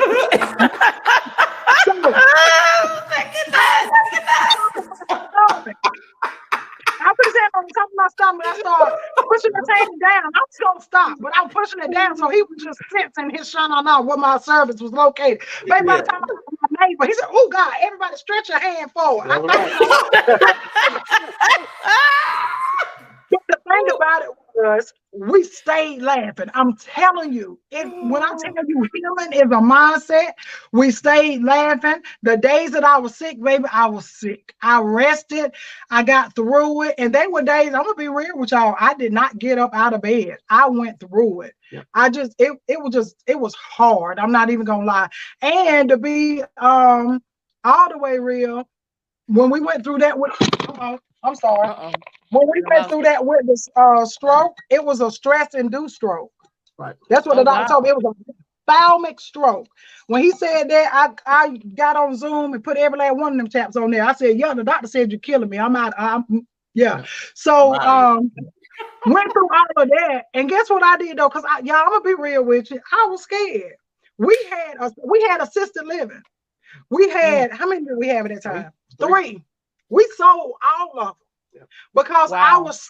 I was saying, on top of my stomach. I started pushing the table down. I was gonna stop, but I'm pushing it down. So he was just sensing his shine on out where my service was located. Baby, by the time I got to my neighbor, he said, "Oh God, everybody stretch your hand forward." I thought, but the thing about it was, we stayed laughing. I'm telling you, when I tell you healing is a mindset, we stayed laughing. The days that I was sick, baby, I was sick. I rested. I got through it. And they were days, I'm gonna be real with y'all, I did not get up out of bed. I went through it. Yeah. It was hard. I'm not even gonna lie. And to be all the way real, when we went through that with, I'm sorry. When we went through that with the stroke, it was a stress-induced stroke. Right. That's what the doctor told me. It was a ophthalmic stroke. When he said that, I got on Zoom and put every last one of them taps on there. I said, "Yeah, the doctor said you're killing me. I'm out." Yeah. So went through all of that, and guess what I did though? Because y'all, I'm gonna be real with you. I was scared. We had assisted living. We had how many did we have at that time? Three. We sold all of them. Because I was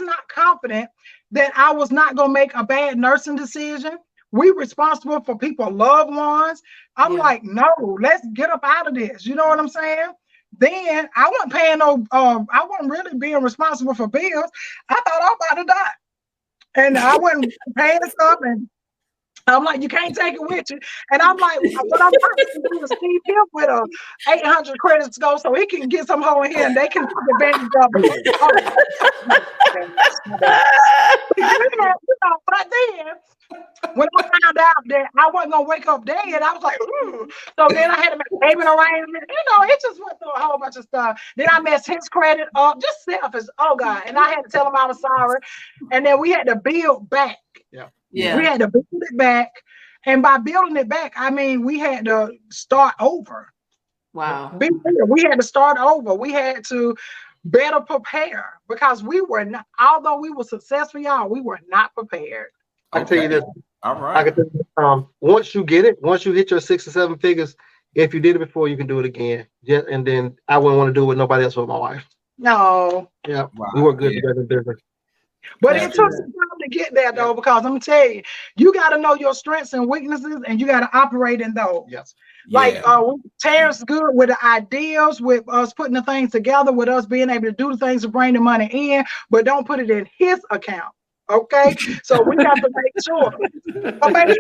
not confident that I was not gonna make a bad nursing decision. We responsible for people's loved ones. I'm like, no, let's get up out of this. You know what I'm saying? Then I wasn't paying no. I wasn't really being responsible for bills. I thought I was about to die, and I wasn't paying stuff. And I'm like, you can't take it with you. And I'm like, what I'm trying to do is Steve Hill with a 800 credits go so he can get some hoe in here and they can take advantage of it. But then, when I found out that I wasn't going to wake up dead, I was like, ooh. So then I had to make payment arrangement. It just went through a whole bunch of stuff. Then I messed his credit up, just selfish. Oh, God. And I had to tell him I was sorry. And then we had to build back. Yeah. We had to build it back. And by building it back, I mean, we had to start over. Wow. We had to start over. We had to better prepare because we were not, although we were successful, y'all, we were not prepared. I can tell you this. All right. I can tell you, once you get it, once you hit your 6 or 7 figures, if you did it before, you can do it again. Yeah, and then I wouldn't want to do it with nobody else but my wife. No. Yeah. Wow. We work good together in business. But it took some time to get there, though, because I'm gonna tell you, you got to know your strengths and weaknesses, and you got to operate in those. Yes. Like Tarrance good with the ideas, with us putting the things together, with us being able to do the things to bring the money in, but don't put it in his account. Okay, so we got to make sure. But baby,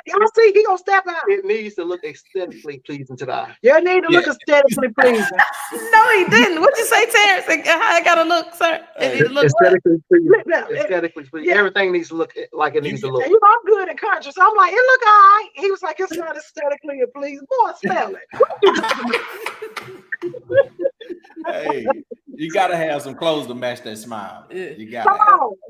y'all see, he gonna step out. It needs to look aesthetically pleasing to the eye. You need to look aesthetically pleasing. No, he didn't. What'd you say, Terrence? How I gotta look, sir? It need to look aesthetically pleasing. Aesthetically pleasing. Everything needs to look like it needs to look. You know, I'm good at country, so I'm like, it look all right. He was like, it's not aesthetically pleasing. Boy, spell it. Hey, you gotta have some clothes to match that smile. You got.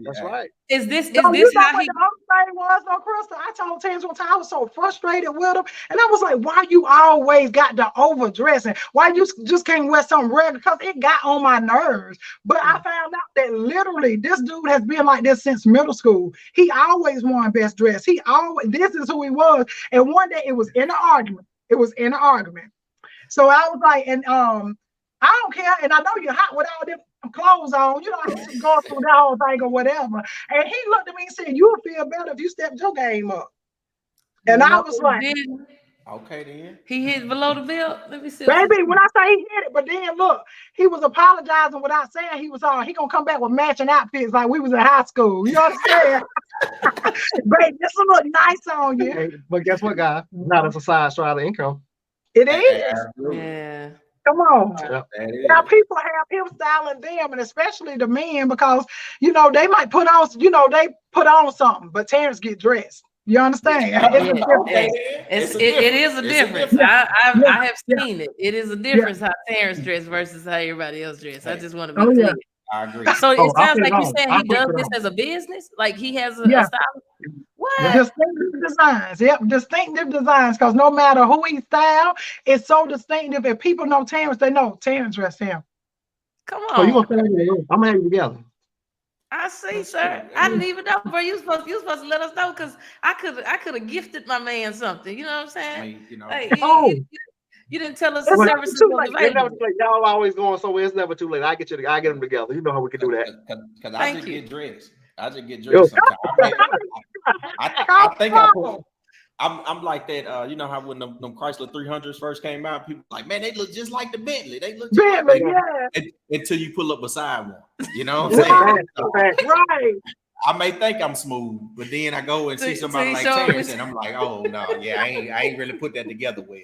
That's right. Is this how he? The other thing was, though, Crystal, I told Terrence one time I was so frustrated with him, and I was like, "Why you always got the overdressing? Why you just can't wear something regular?" Because it got on my nerves. But I found out that literally this dude has been like this since middle school. He always won best dress. This is who he was. And one day it was in an argument. So I was like, and I don't care, and I know you're hot with all them clothes on. You know, I just going through that whole thing or whatever. And he looked at me and said, "You'll feel better if you stepped your game up." And I was like, "Okay, then." He hit below the belt. Let me see. Baby, when I say he hit it, but then look, he was apologizing without saying he was on. He gonna come back with matching outfits like we was in high school. You understand? Baby, this will look nice on you. Hey, but guess what, guys? Not as a side stride of income. It is. Yeah. Come on. Now people have him styling them, and especially the men, because you know they might put on something, but Terrence get dressed. You understand? It is a difference. I have seen it. It is a difference how Terrence dressed versus how everybody else dressed. I just want to be clear. I agree. So it sounds like you're saying he does this as a business, like he has a style. What? Distinctive designs. Yep, distinctive designs. Because no matter who he style, it's so distinctive. If people know Terrence, they know Terrence dressed him. Come on. So you gonna stay in the room? I'm gonna have you together. I see, sir. I didn't even know, bro. You supposed to let us know because I could have gifted my man something. You know what I'm saying? I mean, you know. Hey, You didn't tell us It's the never services too were late. It's never available. too late. Y'all always going somewhere. It's never too late. I get them together. You know how we can do that. Because I Thank just you. get dressed. I just get Yo. dressed sometimes. I think I Come put, on. I'm like that. You know how when them Chrysler 300s first came out, people like, man, they look just like the Bentley. They look just like Bentley, the yeah. until you pull up beside one. You know what I'm saying? Right, So, right. I may think I'm smooth, but then I go and see Till somebody you like show Tarrance, me- and I'm like, oh no, yeah, I ain't really put that together well.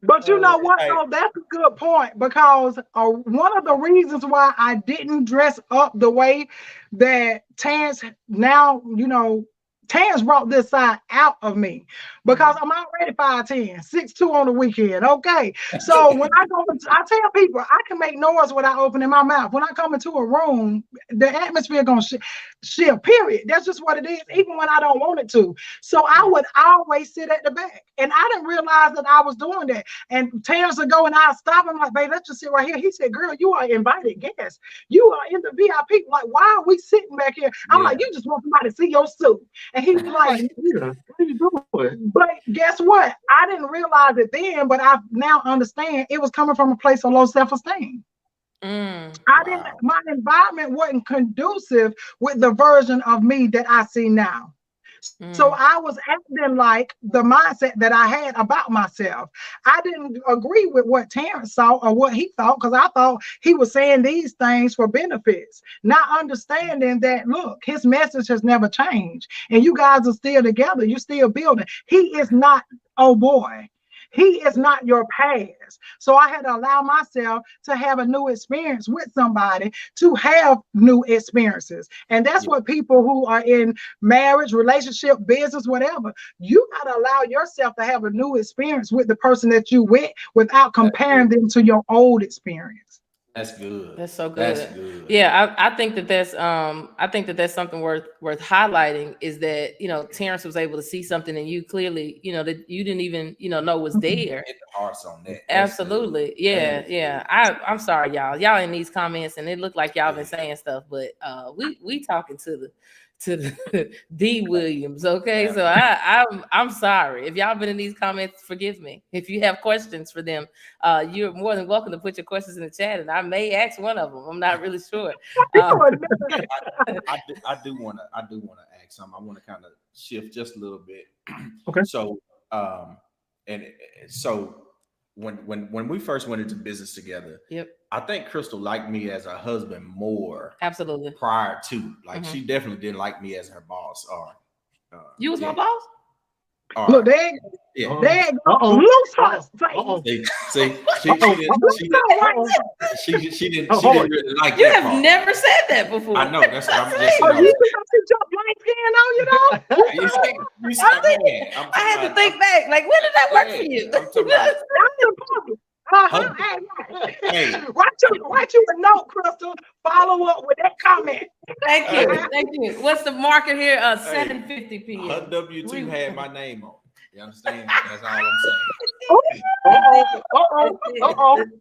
But you know what, Hey, though? That's a good point because one of the reasons why I didn't dress up the way that Terrence now, Terrence brought this side out of me because I'm already 5'10", 6'2" on the weekend. Okay. So when I go, I tell people I can make noise without opening my mouth. When I come into a room, the atmosphere gonna shift, period. That's just what it is, even when I don't want it to. So I would always sit at the back. And I didn't realize that I was doing that. And Terrence would go and I'll stop him like, babe, let's just sit right here. He said, girl, you are invited guests. You are in the VIP. Like, why are we sitting back here? I'm like, you just want somebody to see your suit. And he was like, Yeah, what are you doing? but guess what? I didn't realize it then, but I now understand it was coming from a place of low self-esteem. I didn't, wow. my environment wasn't conducive with the version of me that I see now. So I was acting like the mindset that I had about myself. I didn't agree with what Terrence saw or what he thought because I thought he was saying these things for benefits, not understanding that, look, his message has never changed and you guys are still together. You're still building. He is not, oh boy. He is not your past. So I had to allow myself to have a new experience with somebody, to have new experiences. And that's what people who are in marriage, relationship, business, whatever, you got to allow yourself to have a new experience with the person that you with without comparing them to your old experience. That's good. That's so good. That's good. Yeah, I think that that's something worth highlighting is that Terrence was able to see something in you clearly, that you didn't even know was there. Hit the hearts on that. Absolutely. Yeah. I'm sorry, y'all in these comments and it looked like y'all been saying stuff, but we talking to the D Williams. Okay. So I'm sorry. If y'all been in these comments, forgive me. If you have questions for them, you're more than welcome to put your questions in the chat and I may ask one of them. I'm not really sure. I do want to ask something. I want to kind of shift just a little bit. Okay. So so when we first went into business together, Yep. I think Crystal liked me as a husband more. Absolutely. Prior to, like, she definitely didn't like me as her boss. You was my boss? Look, they loose her face. See, she didn't really like you that have part. never said that before. I know, that's what I'm just Oh, you think your light skin on, I had to think back. Like, when did that work for you? I'm talking about, Hey, write you a note, Crystal. Follow up with that comment. Thank you. What's the marker here? 7:50 p.m. Her W-2 had my name on it. You understand? That's all I'm saying.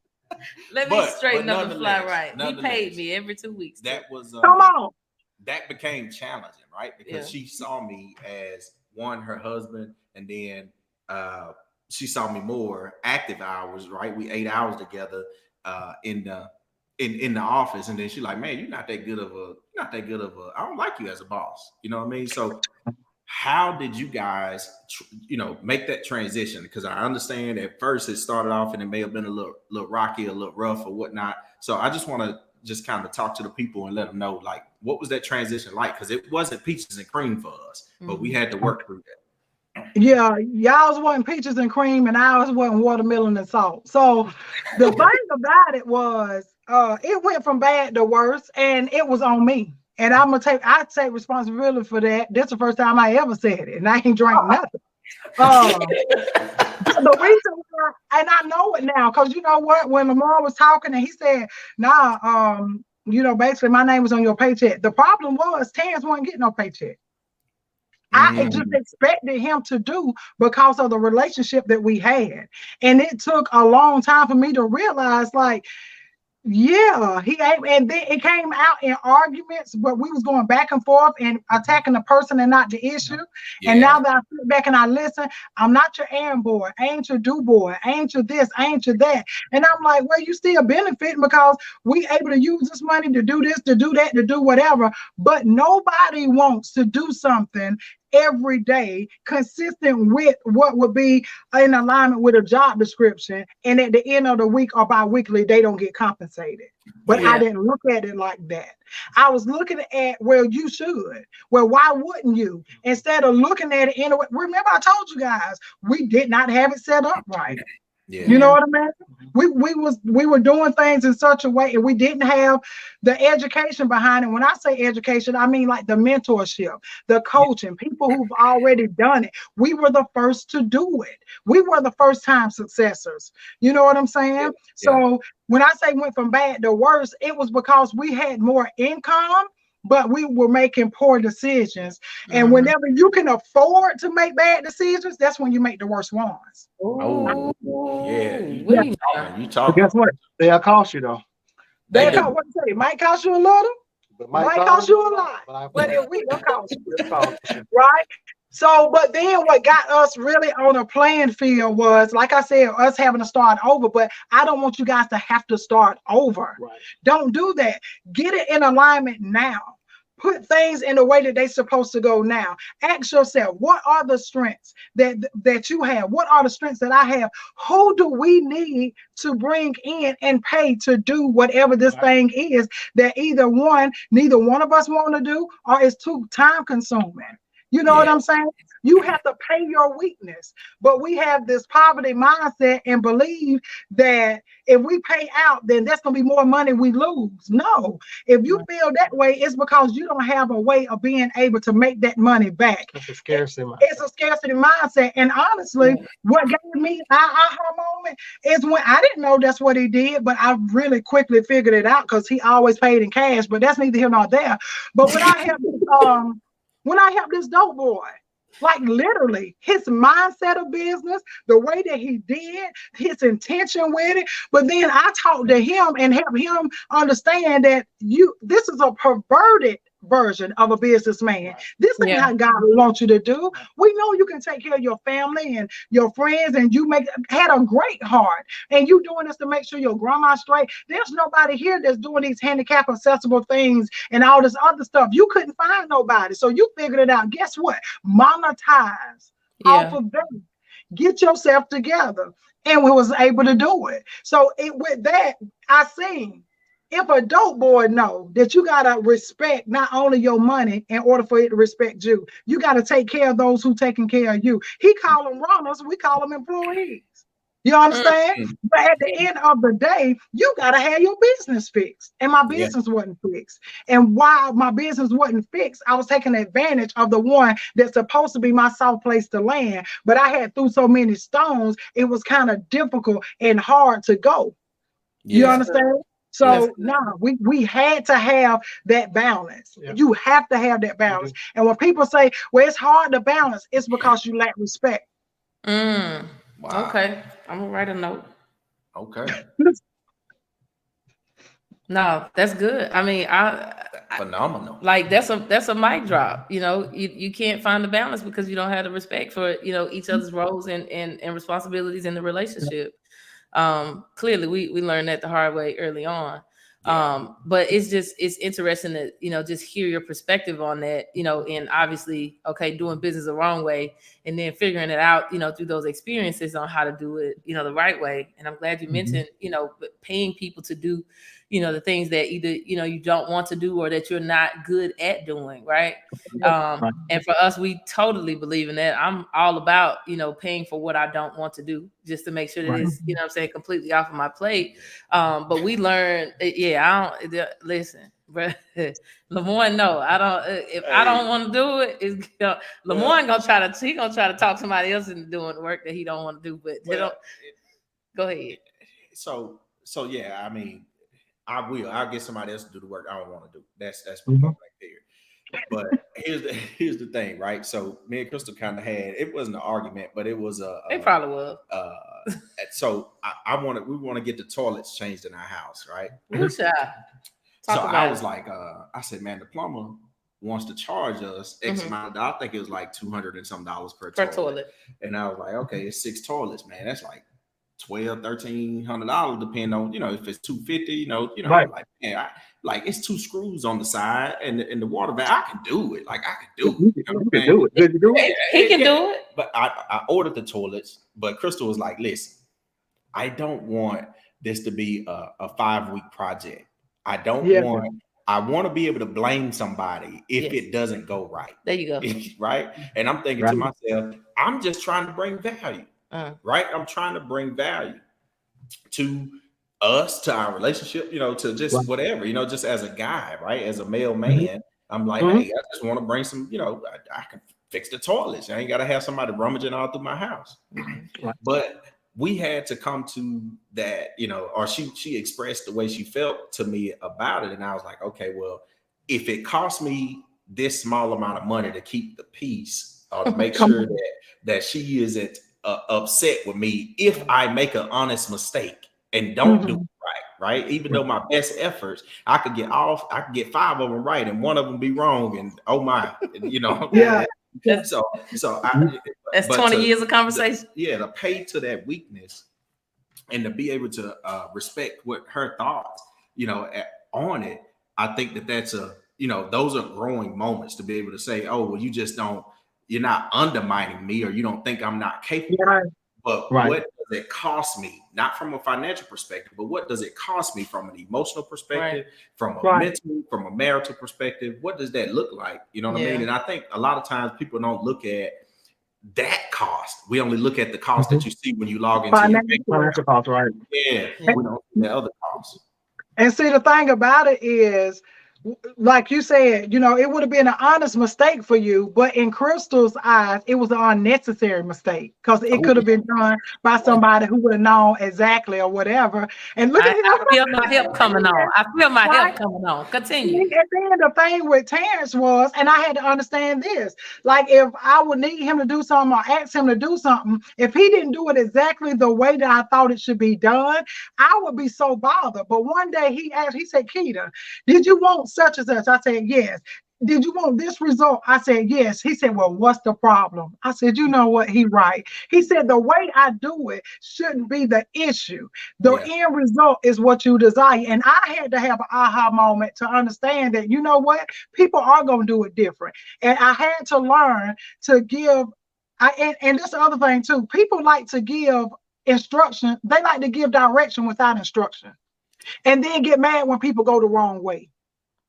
Let me straighten up and fly right. He paid me every 2 weeks. That was come on. That became challenging, right? Because she saw me as one, her husband, and then she saw me more active hours, right? We 8 hours together in the office, and then she's like, man, you're not that good of a I don't like you as a boss. You know what I mean? So how did you guys make that transition? Because I understand at first it started off and it may have been a little rocky, a little rough or whatnot. So I just want to just kind of talk to the people and let them know, like, what was that transition like? Because it wasn't peaches and cream for us, but we had to work through that. Yeah, y'all's wasn't peaches and cream and ours wasn't watermelon and salt. So the thing about it was it went from bad to worse and it was on me. And I take responsibility for that. This is the first time I ever said it, and I ain't drank nothing. The reason why, and I know it now, because you know what? When Lamar was talking and he said, nah, basically my name was on your paycheck. The problem was Terrence wasn't getting no paycheck. I just expected him to do because of the relationship that we had. And it took a long time for me to realize, like, Yeah, he ain't, and then it came out in arguments, but we was going back and forth and attacking the person and not the issue. And Yeah. now that I sit back and I listen, I'm not your errand boy, I ain't your do boy, I ain't your this, I ain't your that. And I'm like, well, you still benefiting because we able to use this money to do this, to do that, to do whatever. But nobody wants to do something every day consistent with what would be in alignment with a job description, and at the end of the week or bi-weekly they don't get compensated. But I Yeah. didn't look at it like that. I was looking at, well, you should, well, why wouldn't you, instead of looking at it in a way. Remember, I told you guys we did not have it set up right. Yeah. You know what I mean? We were doing things in such a way, and we didn't have the education behind it. When I say education, I mean like the mentorship, the coaching, people who've already done it. We were the first to do it. We were the first time successors. You know what I'm saying? Yeah. So when I say went from bad to worse, it was because we had more income, but we were making poor decisions. And whenever you can afford to make bad decisions, that's when you make the worst ones. Oh, yeah. We You But talking. guess what? They'll cost you though. They They do. what you say? It might cost you a little, It might cost you a lot, but it will cost you, right? So, but then what got us really on a playing field was, like I said, us having to start over. But I don't want you guys to have to start over. Right. Don't do that. Get it in alignment now. Put things in the way that they're supposed to go now. Ask yourself, what are the strengths that you have? What are the strengths that I have? Who do we need to bring in and pay to do whatever this thing is that neither one of us want to do, or is too time consuming? You know what I'm saying? You have to pay your weakness. But we have this poverty mindset and believe that if we pay out, then that's going to be more money we lose. No, if you feel that way, it's because you don't have a way of being able to make that money back. It's a scarcity mindset. It's a scarcity mindset. And honestly, what gave me aha moment is when I didn't know that's what he did, but I really quickly figured it out because he always paid in cash, but that's neither here nor there. But when I helped this dope boy, like literally his mindset of business, the way that he did, his intention with it. But then I talked to him and helped him understand that this is a perverted version of a businessman. This ain't how God wants you to do. We know you can take care of your family and your friends, and you had a great heart, and you doing this to make sure your grandma's straight. There's nobody here that's doing these handicap accessible things and all this other stuff. You couldn't find nobody, so you figured it out. Guess what? Monetize off of them. Get yourself together, and we was able to do it. So with that, I seen, if a dope boy know that you gotta respect not only your money in order for it to respect you, you gotta take care of those who taking care of you. He call them runners, we call them employees. You understand? But at the end of the day, you gotta have your business fixed. And my business wasn't fixed. And while my business wasn't fixed, I was taking advantage of the one that's supposed to be my soft place to land. But I had threw so many stones, it was kind of difficult and hard to go. You understand? So we had to have that balance. You have to have that balance. And when people say, well, it's hard to balance, it's because you lack respect. Wow. Okay, I'm gonna write a note. Okay. No, that's good. I mean, Phenomenal. like that's a mic drop. You know, you can't find the balance because you don't have the respect for each other's roles and responsibilities in the relationship. Clearly we learned that the hard way early on. But it's interesting to just hear your perspective on that, and obviously doing business the wrong way and then figuring it out through those experiences on how to do it the right way. And I'm glad you mentioned paying people to do the things that either you don't want to do or that you're not good at doing, right? And for us, we totally believe in that. I'm all about paying for what I don't want to do, just to make sure that it's what I'm saying, completely off of my plate. But we learned, I don't listen, bro. Lemoyne, no, I don't. If I don't want to do it, it's Lemoyne gonna try to talk somebody else into doing the work that he don't want to do. But they don't. Go ahead. So yeah, I mean, I'll get somebody else to do the work I don't want to do. That's right there. But here's the thing, right? So me and Crystal kind of had, it wasn't an argument, but it was it probably was so we want to get the toilets changed in our house, right? Ooh, child. So Talk about I it. was like, I said, man, the plumber wants to charge us X amount of, I think it was like $200 and some per toilet. And I was like, okay, it's 6 toilets, man. That's like $1,200-$1,300, depending on, if it's 250, Right. like, man, it's 2 screws on the side and the water valve. I can do it. Like, I can do it. You can do it. Did you do it? He can do it. But I ordered the toilets, but Crystal was like, listen, I don't want this to be a 5-week project. I don't want, I want to be able to blame somebody if it doesn't go right. There you go. Right. And I'm thinking to myself, I'm just trying to bring value. Right. I'm trying to bring value to us, to our relationship, to just whatever, just as a guy, right? As a male man, I'm like, hey, I just want to bring some, I can fix the toilets. I ain't got to have somebody rummaging all through my house. But we had to come to that, or she expressed the way she felt to me about it. And I was like, okay, well, if it costs me this small amount of money to keep the peace or to make sure that she isn't upset with me if I make an honest mistake and don't do it right? Even though my best efforts, I could get 5 of them right and one of them be wrong. And oh my, So that's 20 years of conversation. To pay to that weakness and to be able to respect what her thoughts, on it. I think that's those are growing moments to be able to say, oh, well, you're not undermining me, or you don't think I'm not capable. But what does it cost me? Not from a financial perspective, but what does it cost me from an emotional perspective, from a mental, from a marital perspective? What does that look like? You know what I mean? And I think a lot of times people don't look at that cost. We only look at the cost that you see when you log into your financial cost, right? Yeah. We don't see the other costs. And see, the thing about it is, like you said, it would have been an honest mistake for you, but in Crystal's eyes, it was an unnecessary mistake because it could have been done by somebody who would have known exactly or whatever. And look at I feel my help coming on. Help coming on. Continue. And then the thing with Tarrance was, and I had to understand this, like if I would need him to do something or ask him to do something, if he didn't do it exactly the way that I thought it should be done, I would be so bothered. But one day he said, Keita, did you want such and such? I said, yes. Did you want this result? I said, yes. He said, well, what's the problem? I said, you know what? He right. He said, the way I do it shouldn't be the issue. The end result is what you desire. And I had to have an aha moment to understand that, you know what? People are going to do it different. And I had to learn to give, and this other thing too, people like to give instruction. They like to give direction without instruction and then get mad when people go the wrong way.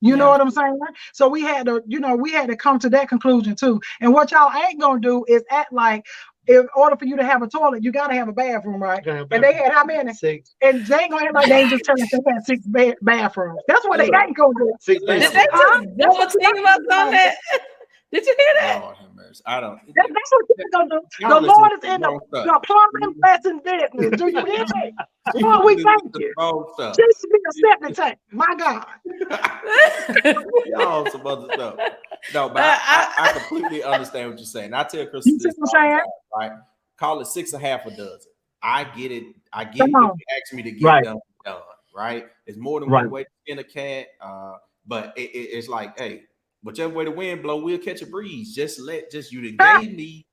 You know what I'm saying? So we had to come to that conclusion too. And what y'all ain't gonna do is act like in order for you to have a toilet, you gotta have a bathroom, right? And they had how many? 6. And they ain't gonna have like they just tell us they had 6 bathrooms. That's what they ain't gonna do. 6 Did bathrooms. they just double team us on that? Did you hear that? Lord have mercy. I don't. That's what you're gonna do. The Lord is in the plumbing lesson business. Do you hear me? Lord, we thank you. Just be a septic tank. My God. Y'all some other stuff. No, but I completely understand what you're saying. I tell Chris, You see what I'm saying? Right? Call it 6.5 a dozen. I get it. I get it. If you ask me to get done, right? It's more than one way to skin a cat. But it's like, hey, whichever way the wind blow, we'll catch a breeze. You gave me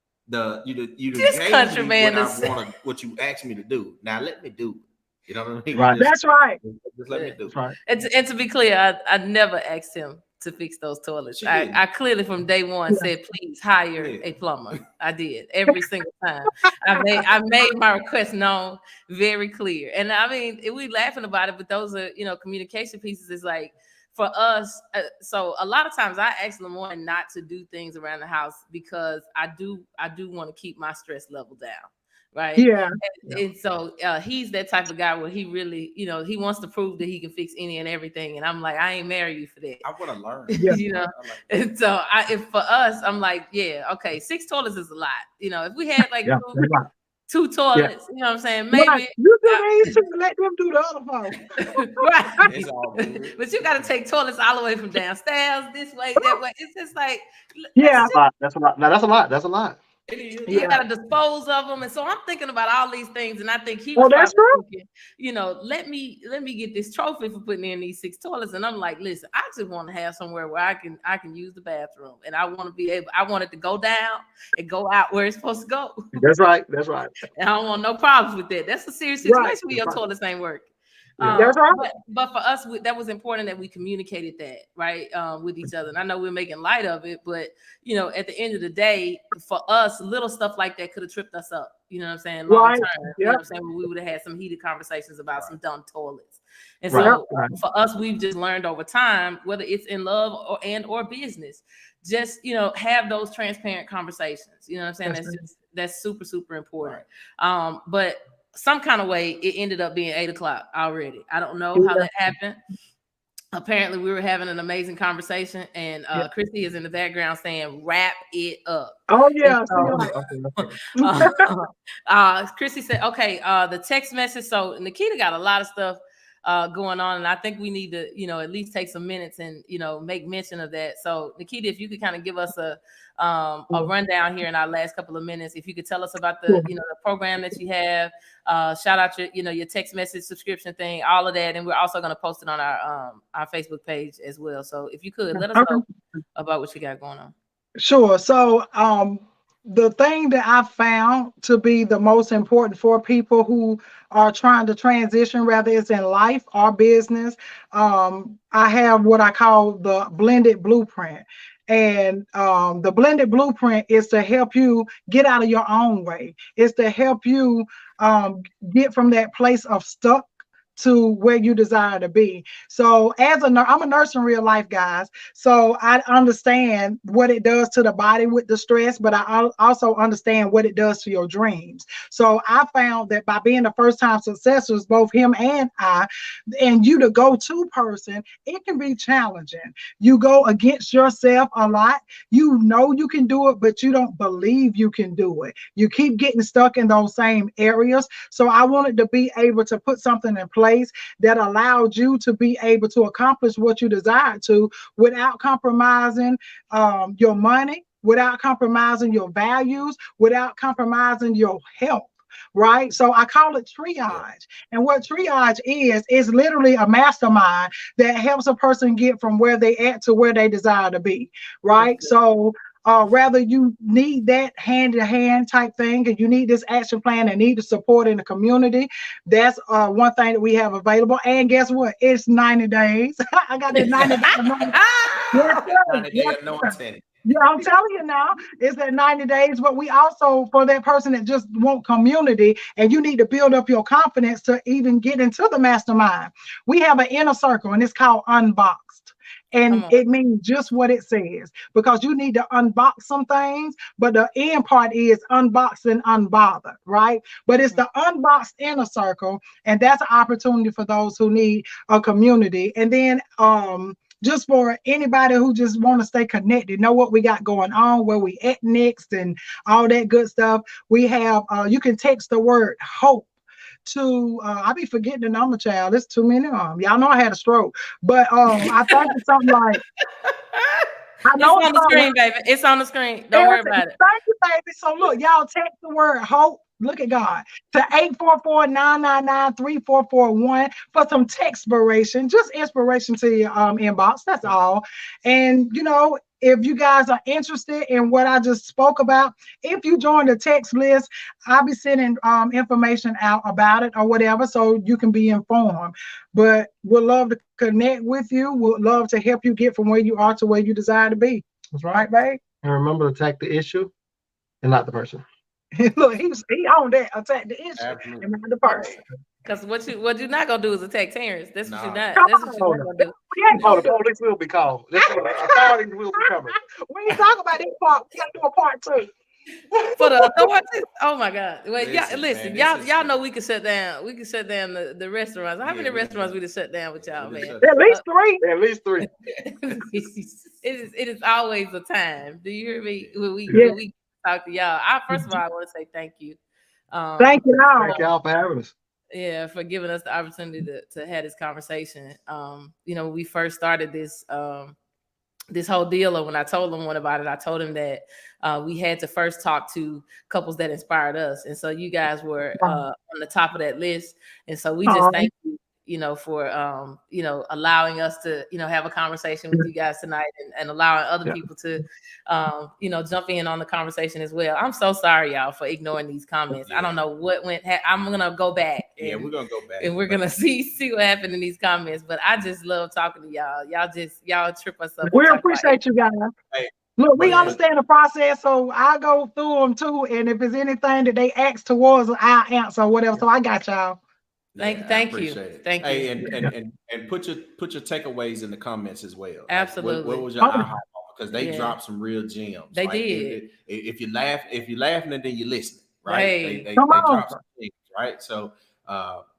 what you asked me to do. Now let me do it. You know what I mean? Right. That's right. Just let me do it. Right. And to be clear, I never asked him to fix those toilets. I clearly from day one said, please hire a plumber. I did every single time. I made my request known very clear. And I mean, we laughing about it, but those are, communication pieces is like, for us, so a lot of times I ask Lamorne not to do things around the house because I do want to keep my stress level down, right? Yeah. And so he's that type of guy where he really, he wants to prove that he can fix any and everything, and I'm like, I ain't marry you for that. I want to learn. And so if for us, I'm like, yeah, okay, 6 toilets is a lot. If we had like 2 toilets, you know what I'm saying? Maybe you do these 2, let them do the other part. Right. It's all good. But you got to take toilets all the way from downstairs, this way, that way. It's just like, That's a lot. Now that's a lot. You got to dispose of them. And so I'm thinking about all these things. And I think he Oh, was that's probably true. thinking, you know, let me get this trophy for putting in these 6 toilets. And I'm like, listen, I just want to have somewhere where I can use the bathroom. And I want to be able, I want it to go down and go out where it's supposed to go. That's right. That's right. And I don't want no problems with that. That's a serious situation when your toilets ain't working. That's right. But for us, that was important that we communicated that, right, with each other. And I know we're making light of it, but, you know, at the end of the day, for us, little stuff like that could have tripped us up, you know what I'm saying, long term. You know what I'm saying? We would have had some heated conversations about some dumb toilets. And so for us, we've just learned over time, whether it's in love or business, just, you know, have those transparent conversations. You know what I'm saying? That's super, super important. But some kind of way it ended up being 8 o'clock already. I don't know how that happened. Apparently we were having an amazing conversation, and Chrissy is in the background saying wrap it up. Oh yeah. Chrissy said, okay, the text message. So Nikita got a lot of stuff going on, and I think we need to, you know, at least take some minutes and, you know, make mention of that. So Nikita, if you could kind of give us a rundown here in our last couple of minutes, if you could tell us about the, you know, the program that you have, shout out your, you know, your text message subscription thing, all of that, and we're also going to post it on our Facebook page as well. So if you could let us know about what you got going on. Sure. So the thing that I found to be the most important for people who are trying to transition, whether it's in life or business, I have what I call the blended blueprint. And the blended blueprint is to help you get out of your own way. It's to help you get from that place of stuck to where you desire to be. So as I'm a nurse in real life, guys. So I understand what it does to the body with the stress, but I also understand what it does to your dreams. So I found that by being the first time successors, both him and I, and you the go-to person, it can be challenging. You go against yourself a lot. You know you can do it, but you don't believe you can do it. You keep getting stuck in those same areas. So I wanted to be able to put something in place that allowed you to be able to accomplish what you desire to without compromising your money, without compromising your values, without compromising your health. Right. So I call it triage. And what triage is literally a mastermind that helps a person get from where they at to where they desire to be. Right. So rather you need that hand-to-hand type thing, and you need this action plan and need the support in the community. That's one thing that we have available. And guess what? It's 90 days. I got that 90 days. Yeah, I'm telling you now, it's that 90 days. But we also, for that person that just want community and you need to build up your confidence to even get into the mastermind, we have an inner circle, and it's called Unboxed. And it means just what it says, because you need to unbox some things, but the end part is unboxed and unbothered, right? But it's the unboxed inner circle, and that's an opportunity for those who need a community. And then just for anybody who just want to stay connected, know what we got going on, where we at next, and all that good stuff. We have, you can text the word HOPE to I be forgetting the number, child. It's too many. Y'all know I had a stroke, but I thought it's something like I know it's on the screen, baby. It's on the screen. Don't worry about it. Thank you, baby. So look, y'all text the word HOPE. Look at God to 844-999-3441 for some textpiration, just inspiration to your inbox. That's all. And you know, if you guys are interested in what I just spoke about, if you join the text list, I'll be sending information out about it or whatever, so you can be informed. But we'd love to connect with you. We'd love to help you get from where you are to where you desire to be. That's right, babe. And remember to attack the issue and not the person. Look, he on that. Attack the issue and not the person. Because what you're not gonna do is attack Tarrance. That's what you're not. That's what you're not gonna do. The police will be called. Authorities will be coming. We ain't talking about this part. We gotta do a part 2. For the authorities. Oh my God. Well, listen, y'all know we can shut down. We can shut down the restaurants. How many restaurants we just shut down with y'all, man? At least 3. At least 3. It is always a time. Do you hear me? When we talk to y'all. First of all, I want to say thank you. Thank you, all. Thank y'all for having us. Yeah, for giving us the opportunity to have this conversation. You know, when we first started this this whole deal, or when I told him about it, I told him that we had to first talk to couples that inspired us. And so you guys were on the top of that list. And so we just thank you, for, allowing us to, have a conversation with you guys tonight, and allowing other people to, jump in on the conversation as well. I'm so sorry, y'all, for ignoring these comments. I don't know what went. I'm going to go back. We're going to go back. And we're going to see what happened in these comments. But I just love talking to y'all. Y'all trip us up. We appreciate you guys. Hey, look, we understand the process, so I go through them too. And if there's anything that they ask towards, I'll answer or whatever. So I got y'all. Thank you. Thank you. Hey, and put your takeaways in the comments as well. Absolutely. What was your aha moment? Because they dropped some real gems. They did. If you're laughing, and then you're listening, right? Hey. They dropped some things, right? So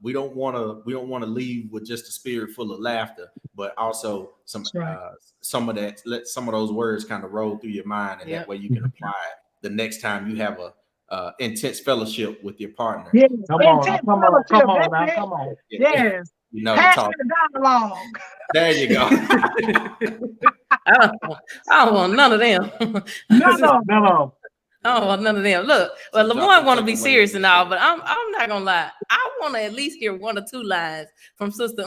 we don't want to leave with just a spirit full of laughter, but also some of that. Let some of those words kind of roll through your mind, and that way you can apply it the next time you have a intense fellowship with your partner. Yes. Come on. Yes. Talk. Dialogue. There you go. I don't want none of them. No. I don't want none of them. Look, well, Lamont want to be serious and all, but I'm not gonna lie. I want to at least hear 1 or 2 lines from Sister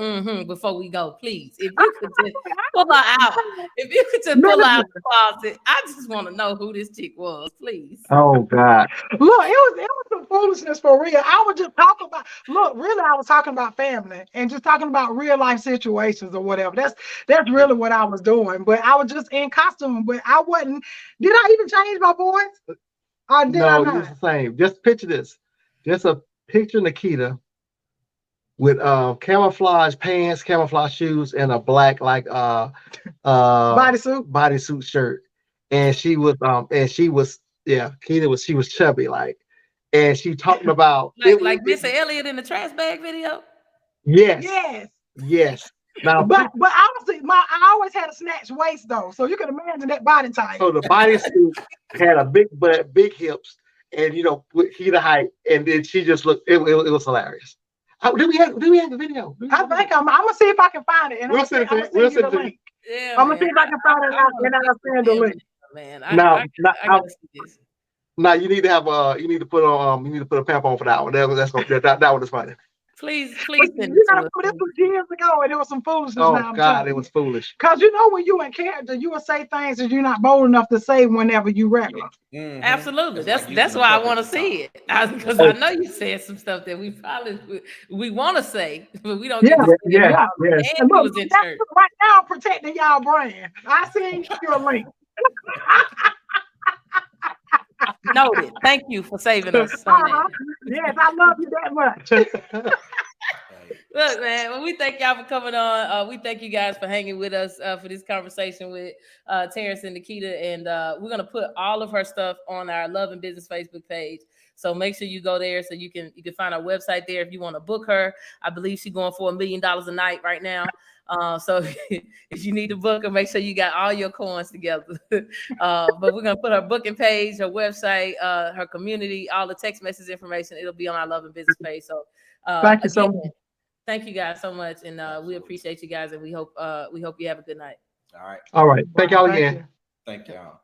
before we go, please. If you could just pull her out, pull her out the closet, I just want to know who this chick was, please. Oh God! Look, it was some foolishness for real. I was just talking about. Look, really, I was talking about family and just talking about real life situations or whatever. That's really what I was doing. But I was just in costume. But I wasn't. Did I even change my voice? No, it's the same. Just picture this. Just a picture Nikita with camouflage pants, camouflage shoes, and a black bodysuit shirt. And she was she was chubby, and she talking about like Mr. Elliott in the trash bag video. Yes. Now, but honestly, I always had a snatched waist though, so you can imagine that body type. So the bodysuit had a big butt, big hips, and with heat of height, and then she just looked. It was hilarious. Do we have the video? I think I'm gonna see if I can find it, and we'll send it to you. Yeah, I'm gonna see if I can find it out, and I'll send the link. Man, I gotta see this. Now you need to have put a pamp on for that one. That one is funny. Please send it to us. This was years ago, and it was some foolishness. Oh God, it was foolish. Because when you in character, you will say things that you're not bold enough to say whenever you ready. Mm-hmm. Absolutely. That's why I want to see it. Because I know you said some stuff that we want to say, but we don't. Yeah. And look, right now, I'm protecting y'all brand. I seen your link. Noted. Thank you for saving us. Yes, I love you that much. Look, man, well, we thank y'all for coming on. We thank you guys for hanging with us for this conversation with Tarrance and Nikita. And we're going to put all of her stuff on our Love and Business Facebook page. So make sure you go there so you can find our website there if you want to book her. I believe she's going for $1 million a night right now. So if you need to book her, make sure you got all your coins together. But we're going to put her booking page, her website, her community, all the text message information. It'll be on our Love and Business page. So thank you so much. Thank you guys so much. And we appreciate you guys. And we hope you have a good night. All right. Thank y'all again. Thank y'all.